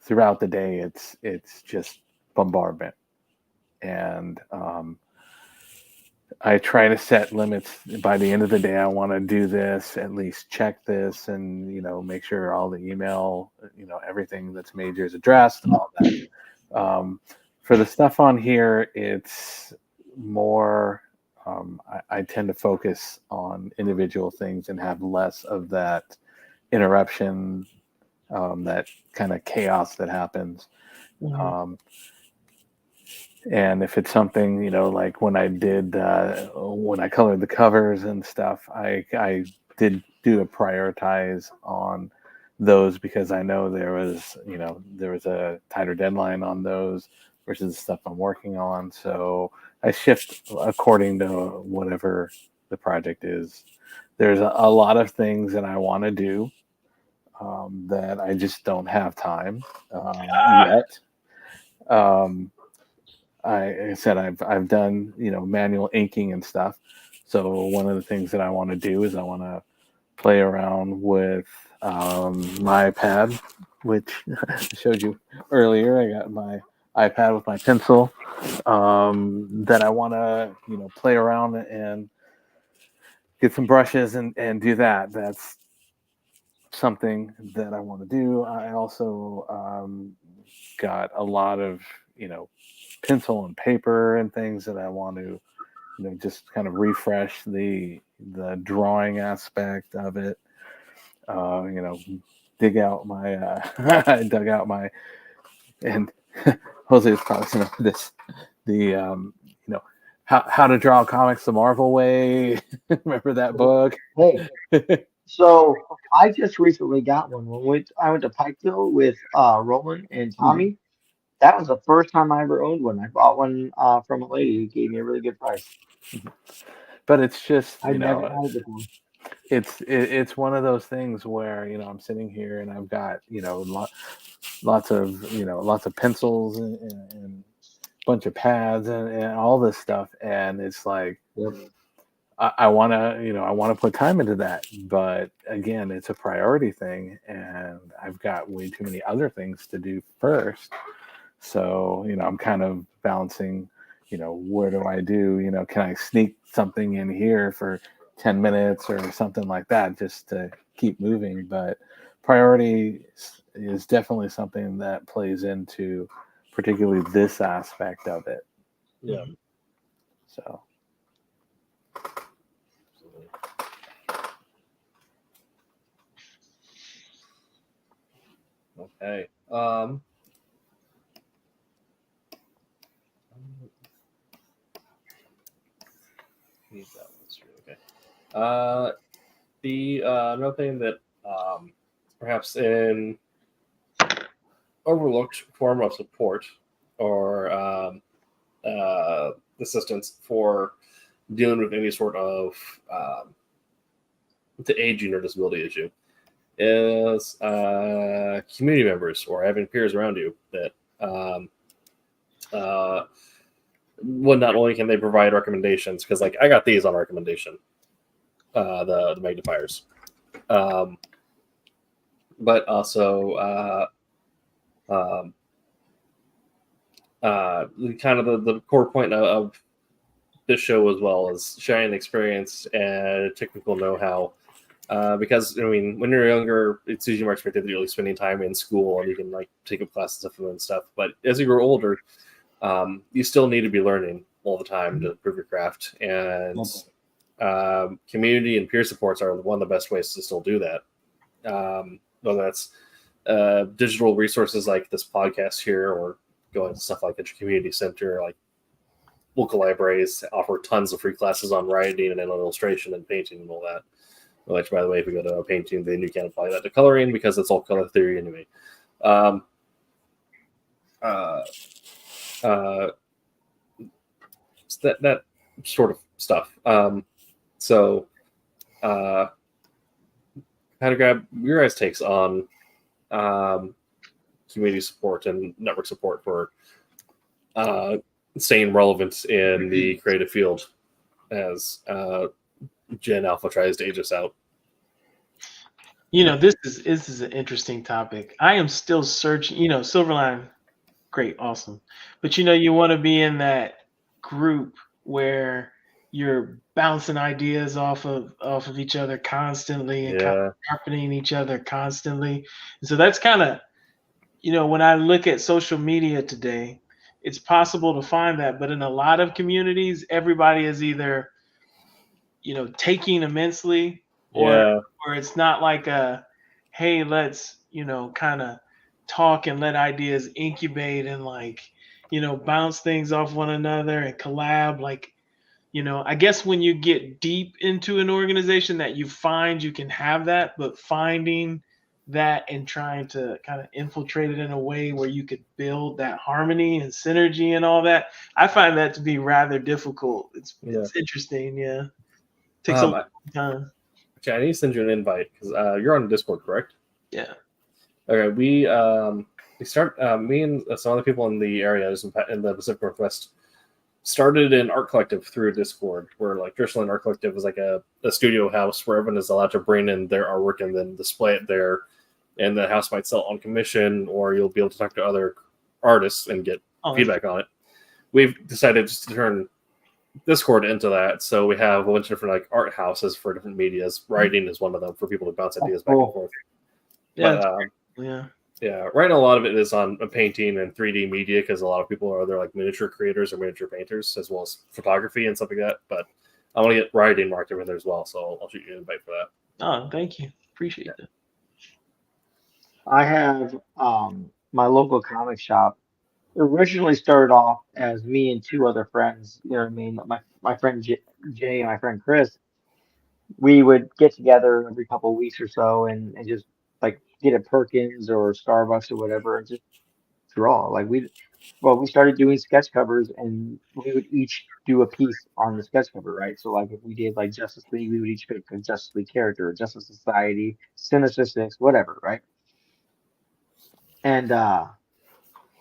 Speaker 7: throughout the day it's just bombardment, and I try to set limits. By the end of the day, I want to do this, at least check this, and make sure all the email, everything that's major is addressed and all that. For the stuff on here, it's more. I tend to focus on individual things and have less of that interruption, that kind of chaos that happens.
Speaker 6: Mhm.
Speaker 7: And if it's something, like when I did, when I colored the covers and stuff, I did do a prioritize on those because I know there was a tighter deadline on those versus the stuff I'm working on. So I shift according to whatever the project is. There's a lot of things that I want to do that I just don't have time yet. I said I've done manual inking and stuff. So one of the things that I want to do is I want to play around with my iPad, which I showed you earlier. I got my iPad with my pencil that I want to play around and get some brushes and do that. That's something that I want to do. I also got a lot of pencil and paper and things that I want to just kind of refresh the drawing aspect of it. Dig out my I dug out my, and Jose is probably gonna know this, the how to draw comics the Marvel way. Remember that book?
Speaker 8: Hey, so I just recently got one. I went to Pikeville with Roland and Tommy. That was the first time I ever owned one. I bought one from a lady who gave me a really good price.
Speaker 7: But it's just
Speaker 8: I'd never had it before.
Speaker 7: it's one of those things where I'm sitting here and I've got lots of pencils and a bunch of pads and all this stuff, and it's like I want to put time into that, but again, it's a priority thing, and I've got way too many other things to do first. So I'm kind of balancing. What do I do? Can I sneak something in here for 10 minutes or something like that just to keep moving? But priority is definitely something that plays into particularly this aspect of it.
Speaker 3: Yeah.
Speaker 7: So.
Speaker 3: Okay. Need that one. Okay. The another thing that perhaps in overlooked form of support or assistance for dealing with any sort of the aging or disability issue is community members or having peers around you that not only can they provide recommendations, because like I got these on recommendation, the magnifiers, but also kind of the core point of this show as well is sharing experience and technical know-how. Because when you're younger, it's usually more expected that you're spending time in school and you can take up classes and stuff. But as you grow older, you still need to be learning all the time to improve your craft. And community and peer supports are one of the best ways to still do that. Whether that's digital resources like this podcast here, or going to stuff like the community center, like local libraries offer tons of free classes on writing and illustration and painting and all that. Which, by the way, if you go to painting, then you can't apply that to coloring because it's all color theory anyway. That sort of stuff. So, kind of grab your guys' takes on community support and network support for staying relevant in the creative field as Gen Alpha tries to age us out.
Speaker 6: This is an interesting topic. I am still searching. Silverline, great, awesome, but you want to be in that group where you're bouncing ideas off of each other constantly and kind of sharpening each other constantly. And so that's kind of, when I look at social media today, it's possible to find that, but in a lot of communities, everybody is either, taking immensely or it's not like a, hey, let's, kind of talk and let ideas incubate and bounce things off one another and collab. I guess when you get deep into an organization that you find you can have that, but finding that and trying to kind of infiltrate it in a way where you could build that harmony and synergy and all that, I find that to be rather difficult. It's interesting. Yeah. Takes a long time.
Speaker 3: Okay, I need to send you an invite because you're on Discord, correct?
Speaker 6: Yeah.
Speaker 3: Okay, we start. Me and some other people in the areas in the Pacific Northwest started an art collective through Discord, where traditionally an art collective is like a studio house where everyone is allowed to bring in their artwork and then display it there, and the house might sell it on commission, or you'll be able to talk to other artists and get feedback on it. We've decided just to turn Discord into that, so we have a bunch of different art houses for different medias. Writing is one of them for people to bounce ideas back and forth. Right now a lot of it is on painting and 3D media because a lot of people are either miniature creators or miniature painters, as well as photography and stuff like that. But I want to get writing marked over there as well, so I'll shoot you an invite for that.
Speaker 6: Oh, thank you, appreciate that.
Speaker 8: I have my local comic shop. It originally started off as me and two other friends. You know what I mean? My friend Jay and my friend Chris. We would get together every couple of weeks or so and just get at Perkins or Starbucks or whatever and just draw. We started doing sketch covers and we would each do a piece on the sketch cover, right? So if we did Justice League, we would each pick a Justice League character, Justice Society, Sinister Six, whatever, right? And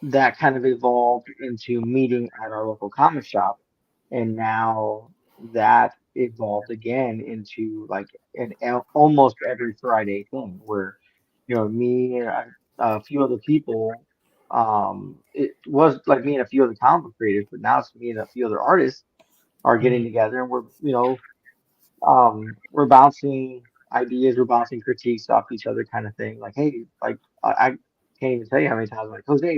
Speaker 8: that kind of evolved into meeting at our local comic shop, and now that evolved again into an almost every Friday thing where me and a few other people, it was me and a few other comic book creators, but now it's me and a few other artists are getting together, and we're bouncing ideas, we're bouncing critiques off each other, kind of thing. Hey, I can't even tell you how many times Jose,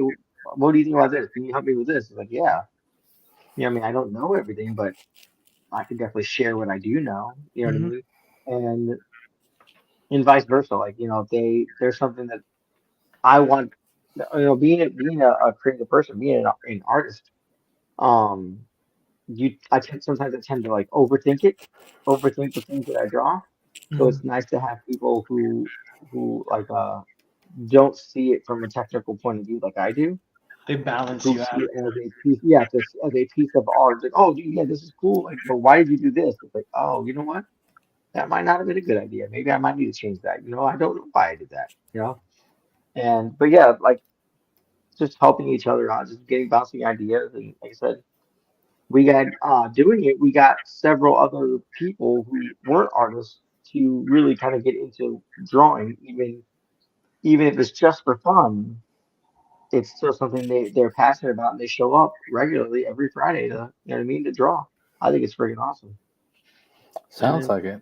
Speaker 8: what do you think about this? Can you help me with this? It's yeah. I mean, I don't know everything, but I can definitely share what I do know. You know what I mean? And vice versa. If there's something that I want, being a creative person, being an artist, sometimes I tend to overthink the things that I draw. So it's nice to have people who don't see it from a technical point of view like I do.
Speaker 6: They balance you out.
Speaker 8: As a piece of art. It's oh, yeah, this is cool. But why did you do this? It's oh, you know what? That might not have been a good idea. Maybe I might need to change that. I don't know why I did that. But yeah, just helping each other out, just bouncing ideas. And like I said, we got doing it. We got several other people who weren't artists to really kind of get into drawing, even if it's just for fun. It's still something they're passionate about, and they show up regularly every Friday to to draw. I think it's freaking awesome.
Speaker 7: Sounds like it.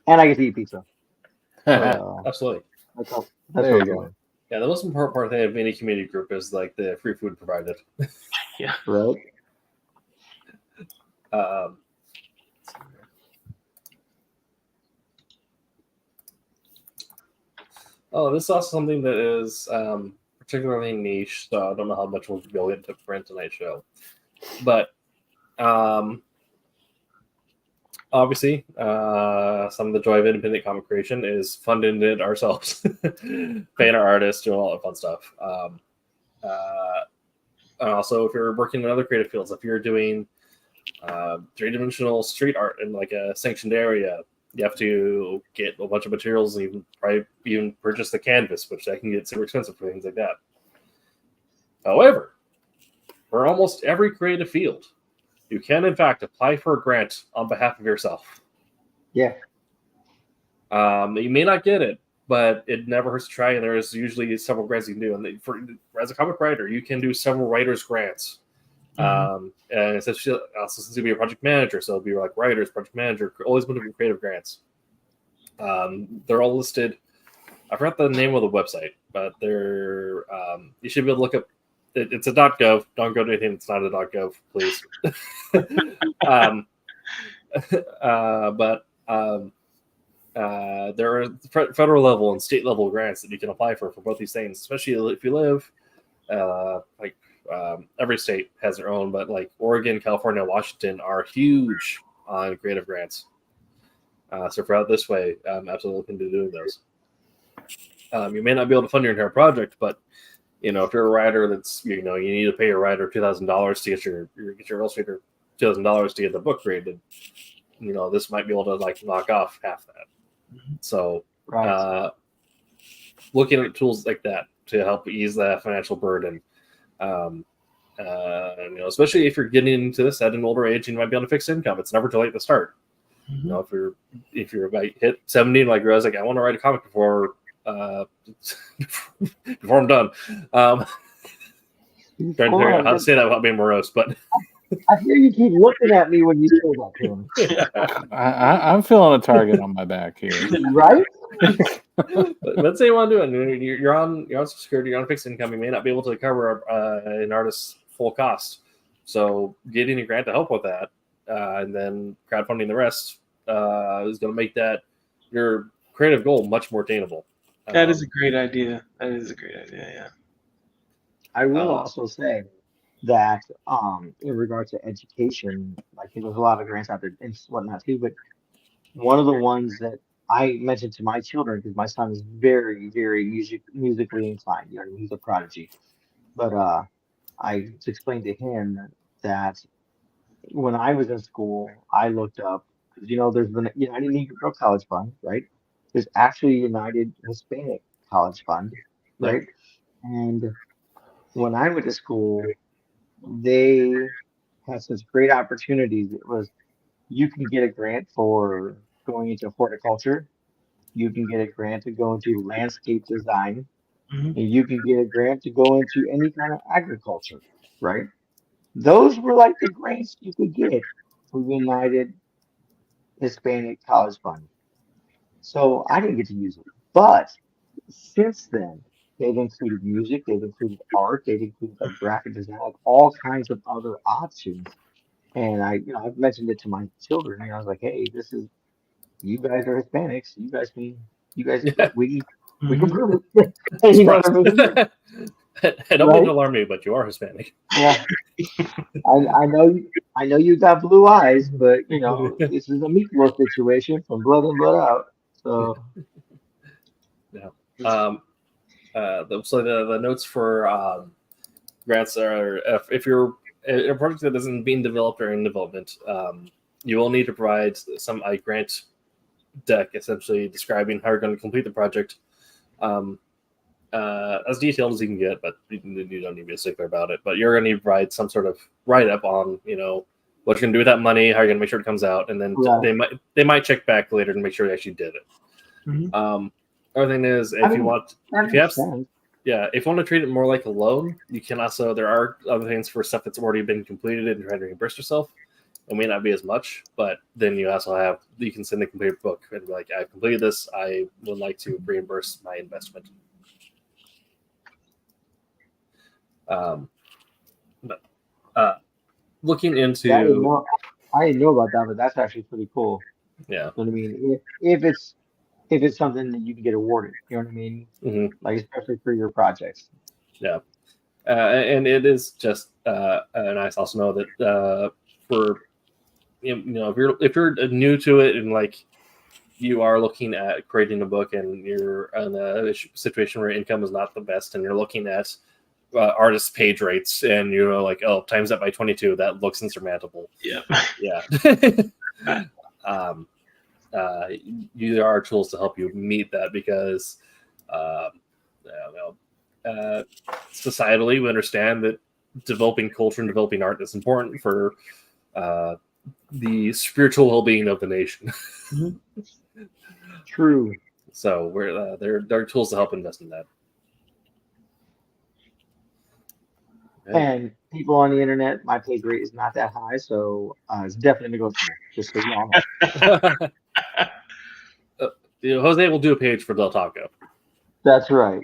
Speaker 8: And I get to eat pizza.
Speaker 3: Absolutely.
Speaker 8: That's
Speaker 7: there you go.
Speaker 3: Yeah, the most important part thing of any community group is the free food provided.
Speaker 6: Yeah.
Speaker 8: Right.
Speaker 3: This is also something that is particularly niche, so I don't know how much we'll go into for tonight's show. But obviously, some of the joy of independent comic creation is funding it ourselves, paying our artists, doing all that fun stuff. And also, if you're working in other creative fields, if you're doing three-dimensional street art in like a sanctioned area, you have to get a bunch of materials and even purchase the canvas, which that can get super expensive for things like that. However, for almost every creative field, you can in fact apply for a grant on behalf of yourself.
Speaker 8: Yeah.
Speaker 3: You may not get it, but it never hurts to try. And there's usually several grants you can do. And as a comic writer, you can do several writers' grants. And essentially, also since you'll be a project manager, so it'll be like writers, project manager, always going to be creative grants. They're all listed. I forgot the name of the website, but they're you should be able to look up. It's a .gov. Don't go to anything that's not a .gov, please. There are federal level and state level grants that you can apply for both these things, especially if you live every state has their own, but like Oregon, California, Washington are huge on creative grants. So if you're out this way, absolutely looking to doing those. You may not be able to fund your entire project, but if you're a writer that's you need to pay your writer $2,000 to get your illustrator $2,000 to get the book created, this might be able to like knock off half that. So looking at tools like that to help ease that financial burden. Especially if you're getting into this at an older age, you might be on a fixed income. It's never too late to start. If you're about hit 70, like I was like, I want to write a comic before I'm done. Trying to figure out how to say that without being morose, but
Speaker 8: I hear you keep looking at me when you say that to him.
Speaker 7: I'm feeling a target on my back here.
Speaker 8: Right?
Speaker 3: But let's say you want to do it. You're on Social Security, you're on fixed income. You may not be able to cover an artist's full cost. So getting a grant to help with that, and then crowdfunding the rest is going to make that your creative goal much more attainable.
Speaker 6: That is a great idea. Yeah.
Speaker 8: I will also say that in regards to education, like there's a lot of grants out there and whatnot too, but one of the ones that I mentioned to my children, because my son is very, very musically inclined, he's a prodigy. But I explained to him that when I was in school, I looked up, because there's the United Negro College Fund, right? There's actually United Hispanic College Fund, right? And when I went to school, they had such great opportunities. It was, you can get a grant for going into horticulture. You can get a grant to go into landscape design. And you can get a grant to go into any kind of agriculture, right? Those were like the grants you could get from United Hispanic College Fund. So I didn't get to use it. But since then, they've included music, they've included art, they've included like graphic design, like all kinds of other options. And I've mentioned it to my children, and I was like, hey, you guys are Hispanics. We can prove it. You know what I mean?
Speaker 3: I don't mean to alarm you, but you are Hispanic.
Speaker 8: Yeah. I know you got blue eyes, but this is a meatloaf situation from blood in, blood out. So
Speaker 3: yeah. So the notes for grants are if you're a project that isn't being developed or in development, you will need to provide a grant deck essentially describing how you're going to complete the project. As detailed as you can get, but you don't need to be a stickler about it. But you're going to need to provide some sort of write-up on, what you're going to do with that money, how you're going to make sure it comes out, and then they might check back later to make sure they actually did it. Other thing is, if you want to treat it more like a loan, you can also, there are other things for stuff that's already been completed and trying to reimburse yourself. It may not be as much, but then you also you can send a completed book and be like, I've completed this. I would like to reimburse my investment. Looking into,
Speaker 8: I didn't know about that, but that's actually pretty cool.
Speaker 3: Yeah.
Speaker 8: You know what I mean? If it's something that you can get awarded, you know what I mean? Like especially for your projects.
Speaker 3: Yeah. And it is just nice also know that for if you're new to it and like you are looking at creating a book and you're in a situation where income is not the best and you're looking at artist page rates and you're like, oh, times that by 22, that looks insurmountable.
Speaker 6: Yeah.
Speaker 3: There are tools to help you meet that because societally we understand that developing culture and developing art is important for the spiritual well-being of the nation.
Speaker 8: True.
Speaker 3: So there are tools to help invest in that.
Speaker 8: And people on the internet, my pay rate is not that high, so it's definitely negotiable. Just so you all know.
Speaker 3: Jose will do a page for Del Taco.
Speaker 8: That's right.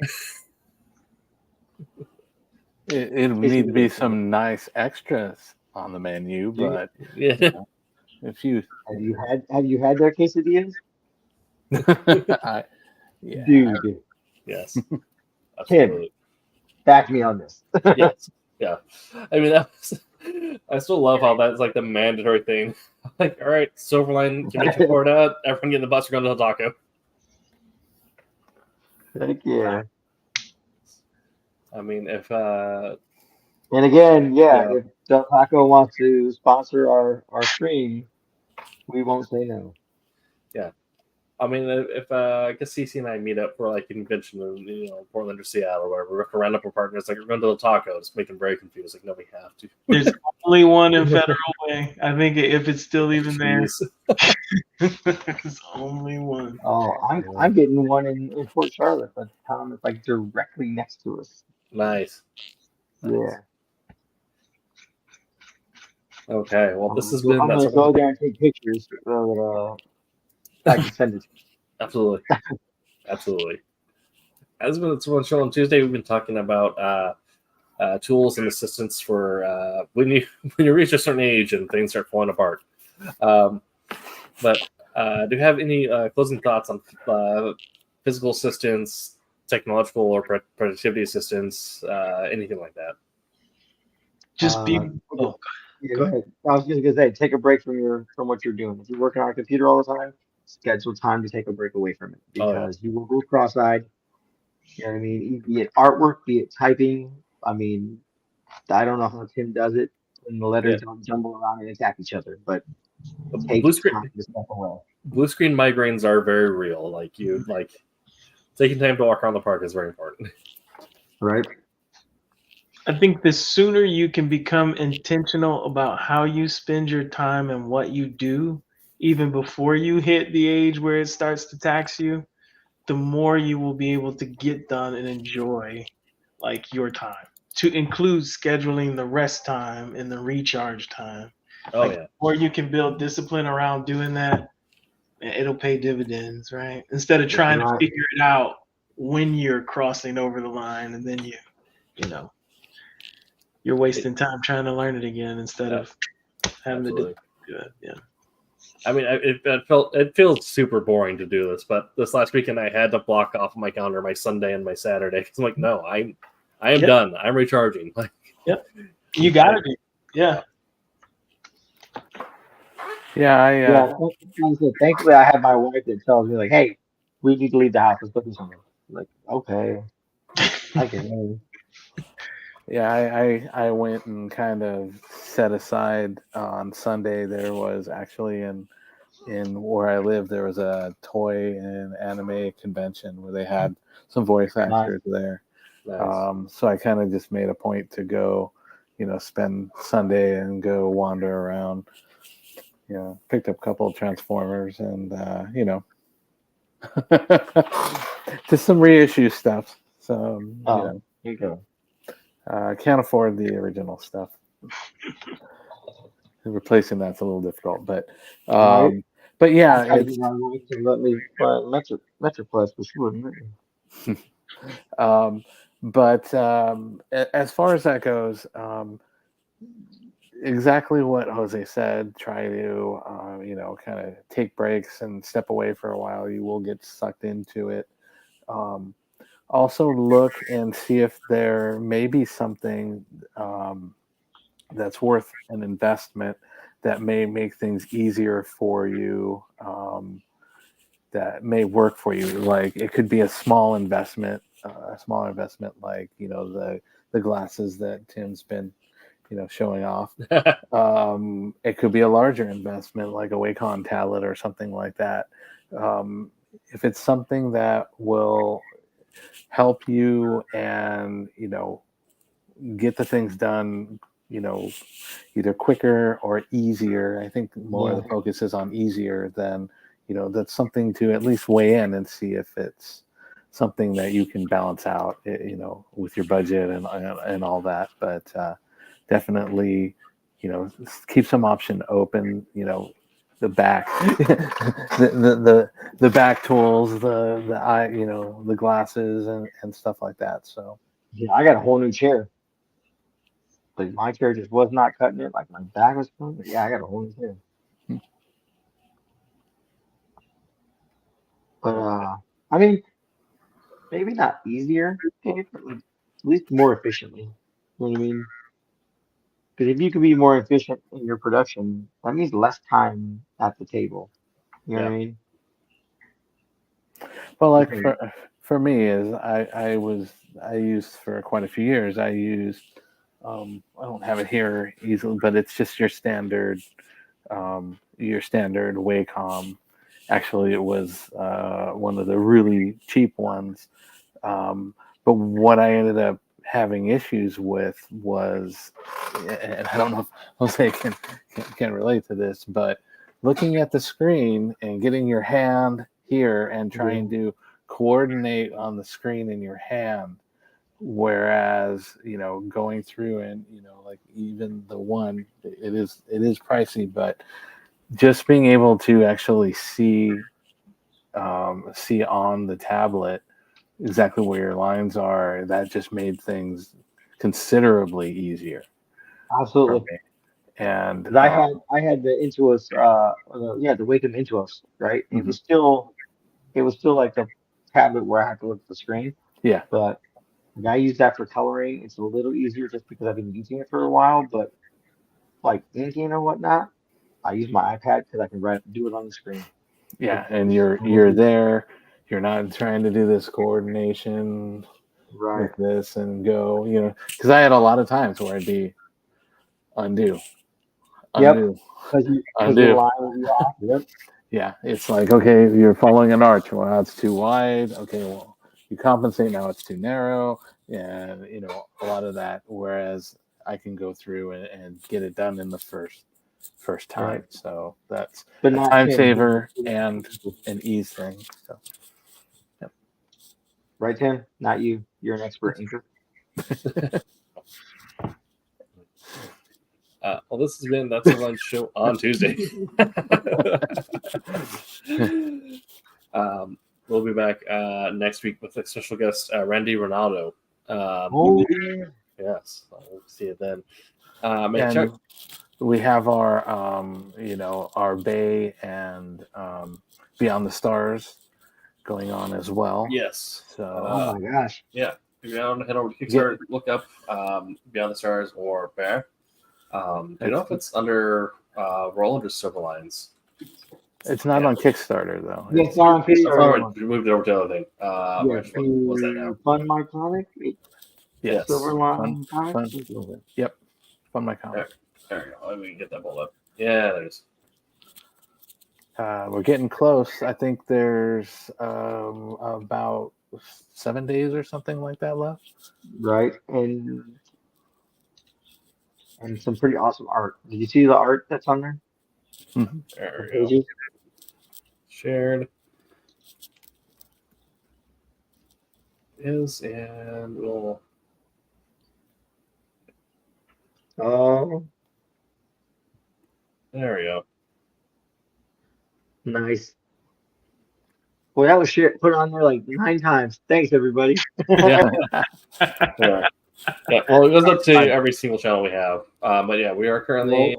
Speaker 7: It would need to be some nice extras on the menu, but if you
Speaker 8: have you had their quesadillas? Dude.
Speaker 3: Yes.
Speaker 8: Tim, back me on this.
Speaker 3: Yes. Yeah. I mean, I still love how that's like the mandatory thing. Like, all right, Silverline, can you report out? Everyone get in the bus, we're going to Del Taco.
Speaker 8: Heck yeah.
Speaker 3: I mean, if
Speaker 8: and again, if Del Taco wants to sponsor our stream, we won't say no.
Speaker 3: Yeah. I mean, if I guess CC and I meet up for like a convention in Portland or Seattle or whatever, we're round up our partners like we're going to the tacos, make them very confused. Like, no, we have to.
Speaker 6: There's only one in Federal Way. I think if it's still even there, there's only one.
Speaker 8: Oh, I'm getting one in Fort Charlotte, but it's like directly next to us.
Speaker 3: Nice.
Speaker 8: Yeah.
Speaker 3: Okay. Well, this has
Speaker 8: I'm
Speaker 3: been.
Speaker 8: going to go there and take pictures so that I can send it to you.
Speaker 3: Absolutely. Absolutely. As been it's one show on Tuesday, we've been talking about tools and assistance for when you reach a certain age and things start falling apart. But do you have any closing thoughts on physical assistance, technological or productivity assistance, anything like that?
Speaker 6: Just be.
Speaker 8: Go ahead. I was just gonna say, take a break from what you're doing. If you're working on a computer all the time, schedule time to take a break away from it because you will go cross-eyed. You know what I mean? Be it artwork, be it typing. I mean, I don't know how Tim does it when the letters don't jumble around and attack each other, but take time to step away.
Speaker 3: Blue screen migraines are very real. Taking time to walk around the park is very important.
Speaker 8: Right.
Speaker 6: I think the sooner you can become intentional about how you spend your time and what you do, even before you hit the age where it starts to tax you, the more you will be able to get done and enjoy like your time. To include scheduling the rest time and the recharge time. Or you can build discipline around doing that, and it'll pay dividends, right? Instead of trying to figure it out when you're crossing over the line and then you're wasting time trying to learn it again instead of having to do it. Yeah.
Speaker 3: I mean, it feels super boring to do this, but this last weekend I had to block off my calendar my Sunday and my Saturday. I'm like, no, I am done. I'm recharging. Like,
Speaker 6: you got to be. Yeah.
Speaker 7: Yeah.
Speaker 8: Thankfully, I have my wife that tells me like, "Hey, we need to leave the house. Let's go do something." I'm like, okay, I can.
Speaker 7: Yeah, I went and kind of set aside on Sunday. There was actually in where I live, there was a toy and anime convention where they had some voice actors there. Nice. So I kind of just made a point to go, spend Sunday and go wander around. Picked up a couple of Transformers and just some reissue stuff. So
Speaker 8: there you go.
Speaker 7: Can't afford the original stuff. Replacing that's a little difficult, but yeah,
Speaker 8: it's let me buy Metroplex, but she wouldn't.
Speaker 7: But as far as that goes, exactly what Jose said. Try to kind of take breaks and step away for a while. You will get sucked into it. Also look and see if there may be something that's worth an investment that may make things easier for you, that may work for you. Like it could be a small investment, like the glasses that Tim's been showing off. It could be a larger investment like a Wacom tablet or something like that. If it's something that will help you and get the things done either quicker or easier, I think more of the focus is on easier than that's something to at least weigh in and see if it's something that you can balance out with your budget and all that. But definitely keep some option open, the back the back tools, the eye, the glasses and stuff like that. So
Speaker 8: Yeah, I got a whole new chair. Like my chair just was not cutting it. Like my back was cutting it. Yeah, I got a whole new chair. But I mean, maybe not easier, Dave, but like, at least more efficiently. You know what I mean? Because if you could be more efficient in your production, that means less time at the table. You know what I mean?
Speaker 7: well, like for me is I used for quite a few years. I used I don't have it here easily, but it's just your standard Wacom. Actually, it was one of the really cheap ones. But what I ended up having issues with was, and I don't know if Jose can relate to this, but looking at the screen and getting your hand here and trying to coordinate on the screen in your hand, whereas going through and like even the one, it is pricey, but just being able to actually see on the tablet exactly where your lines are, that just made things considerably easier.
Speaker 8: Absolutely.
Speaker 7: And
Speaker 8: I had the Intuos, the Wacom Intuos, right?
Speaker 7: Mm-hmm.
Speaker 8: It was still like the tablet where I have to look at the screen.
Speaker 7: Yeah.
Speaker 8: But I use that for coloring. It's a little easier just because I've been using it for a while. But like inking or whatnot, I use my iPad because I can do it on the screen.
Speaker 7: Yeah, and you're there. You're not trying to do this coordination with this and go, because I had a lot of times where I'd be undo.
Speaker 8: Because the line will be off. Yep.
Speaker 7: Yeah, it's like, okay, you're following an arch. Well, now it's too wide. Okay, well, you compensate. Now it's too narrow. And, a lot of that. Whereas I can go through and get it done in the first time. Right. So that's a time saver and an ease thing. So, yep.
Speaker 8: Right, Tim? Not you. You're an expert inker.
Speaker 3: Well, this has been That's Silverline Show on Tuesday. We'll be back next week with a special guest, Randy Ronaldo. Yes, we'll see you then.
Speaker 7: And we have our, our Bay and Beyond the Stars going on as well.
Speaker 3: Yes.
Speaker 8: So, oh my gosh.
Speaker 3: Yeah. If you want to head over to Kickstarter, look up Beyond the Stars or Bear. Do you know if it's under Roll or Silverlines?
Speaker 7: It's not on Kickstarter though.
Speaker 8: Yeah, it's not on Kickstarter.
Speaker 3: We moved it over to the other thing. What was that now?
Speaker 8: Fund My Comic?
Speaker 7: Yes.
Speaker 8: Silverline Comics?
Speaker 7: Yep. Fund My Comic.
Speaker 3: There you go. Let me get that pulled up. Yeah, there's.
Speaker 7: We're getting close. I think there's about 7 days or something like that left.
Speaker 8: Right. And some pretty awesome art. Did you see the art that's on there?
Speaker 7: Mm-hmm.
Speaker 3: There we go. Shared. And we'll.
Speaker 8: Oh.
Speaker 3: There we go.
Speaker 8: Nice. Well, that was put on there like 9 times. Thanks, everybody.
Speaker 3: Yeah. Well, it goes up to every single channel we have. But yeah, we are currently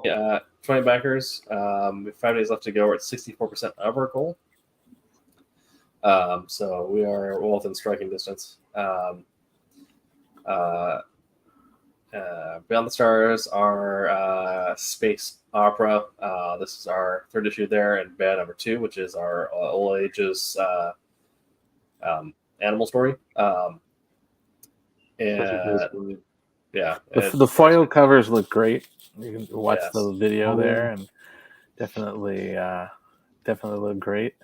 Speaker 3: 20 backers. We have 5 days left to go. We're at 64% of our goal. So we are well within striking distance. Beyond the Stars, our space opera. This is our third issue there, and Bad number 2, which is our old ages animal story. And yeah,
Speaker 7: The foil covers look great. You can watch
Speaker 3: Yes.
Speaker 7: the video there, and definitely look great.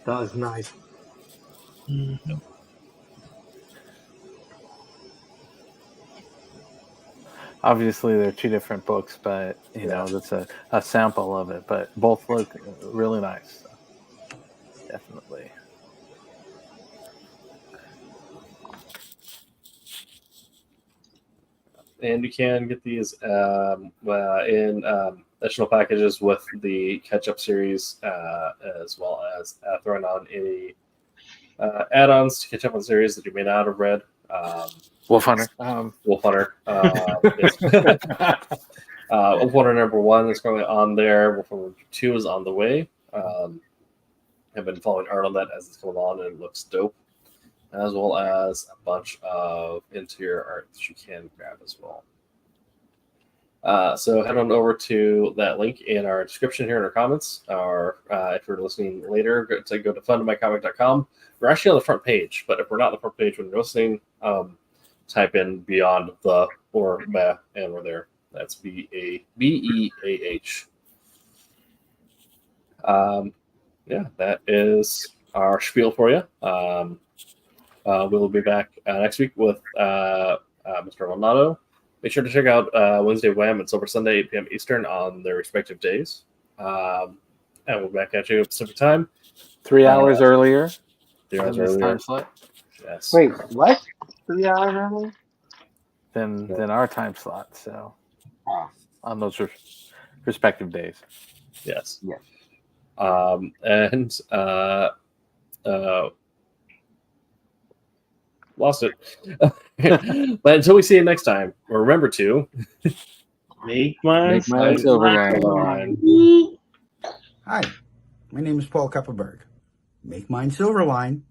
Speaker 8: That was nice.
Speaker 7: Obviously, they're two different books, but you know that's a sample of it. But both look really nice. So. Definitely.
Speaker 3: And you can get these in additional packages with the catch-up series, as well as throwing on any add-ons to catch up on series that you may not have read.
Speaker 7: Wolf Hunter.
Speaker 3: Wolf Hunter. Wolf Hunter number 1 is currently on there. Wolf Hunter number 2 is on the way. I've been following art on that as it's coming on, and it looks dope, as well as a bunch of interior art that you can grab as well. So head on over to that link in our description here in our comments, or if you're listening later, go to fundmycomic.com. We're actually on the front page, but if we're not on the front page when you're listening, type in Beyond the or Bah, and we're there. That's BEAH. Yeah, that is our spiel for you. We'll be back next week with Mr. Maldonado. Make sure to check out Wednesday Wham and Silver Sunday, 8 p.m. Eastern on their respective days. And we'll be back at you at Pacific time.
Speaker 7: 3 hours earlier.
Speaker 3: 3 hours
Speaker 7: this
Speaker 3: earlier.
Speaker 7: time slot.
Speaker 3: Yes.
Speaker 8: Wait, what? 3 hours early?
Speaker 7: Than our time slot. So on those respective days.
Speaker 3: Yes.
Speaker 8: Yes.
Speaker 3: Lost it. But until we see you next time, remember to
Speaker 6: Make mine
Speaker 3: Silverline.
Speaker 9: Hi, my name is Paul Kupperberg. Make mine Silverline.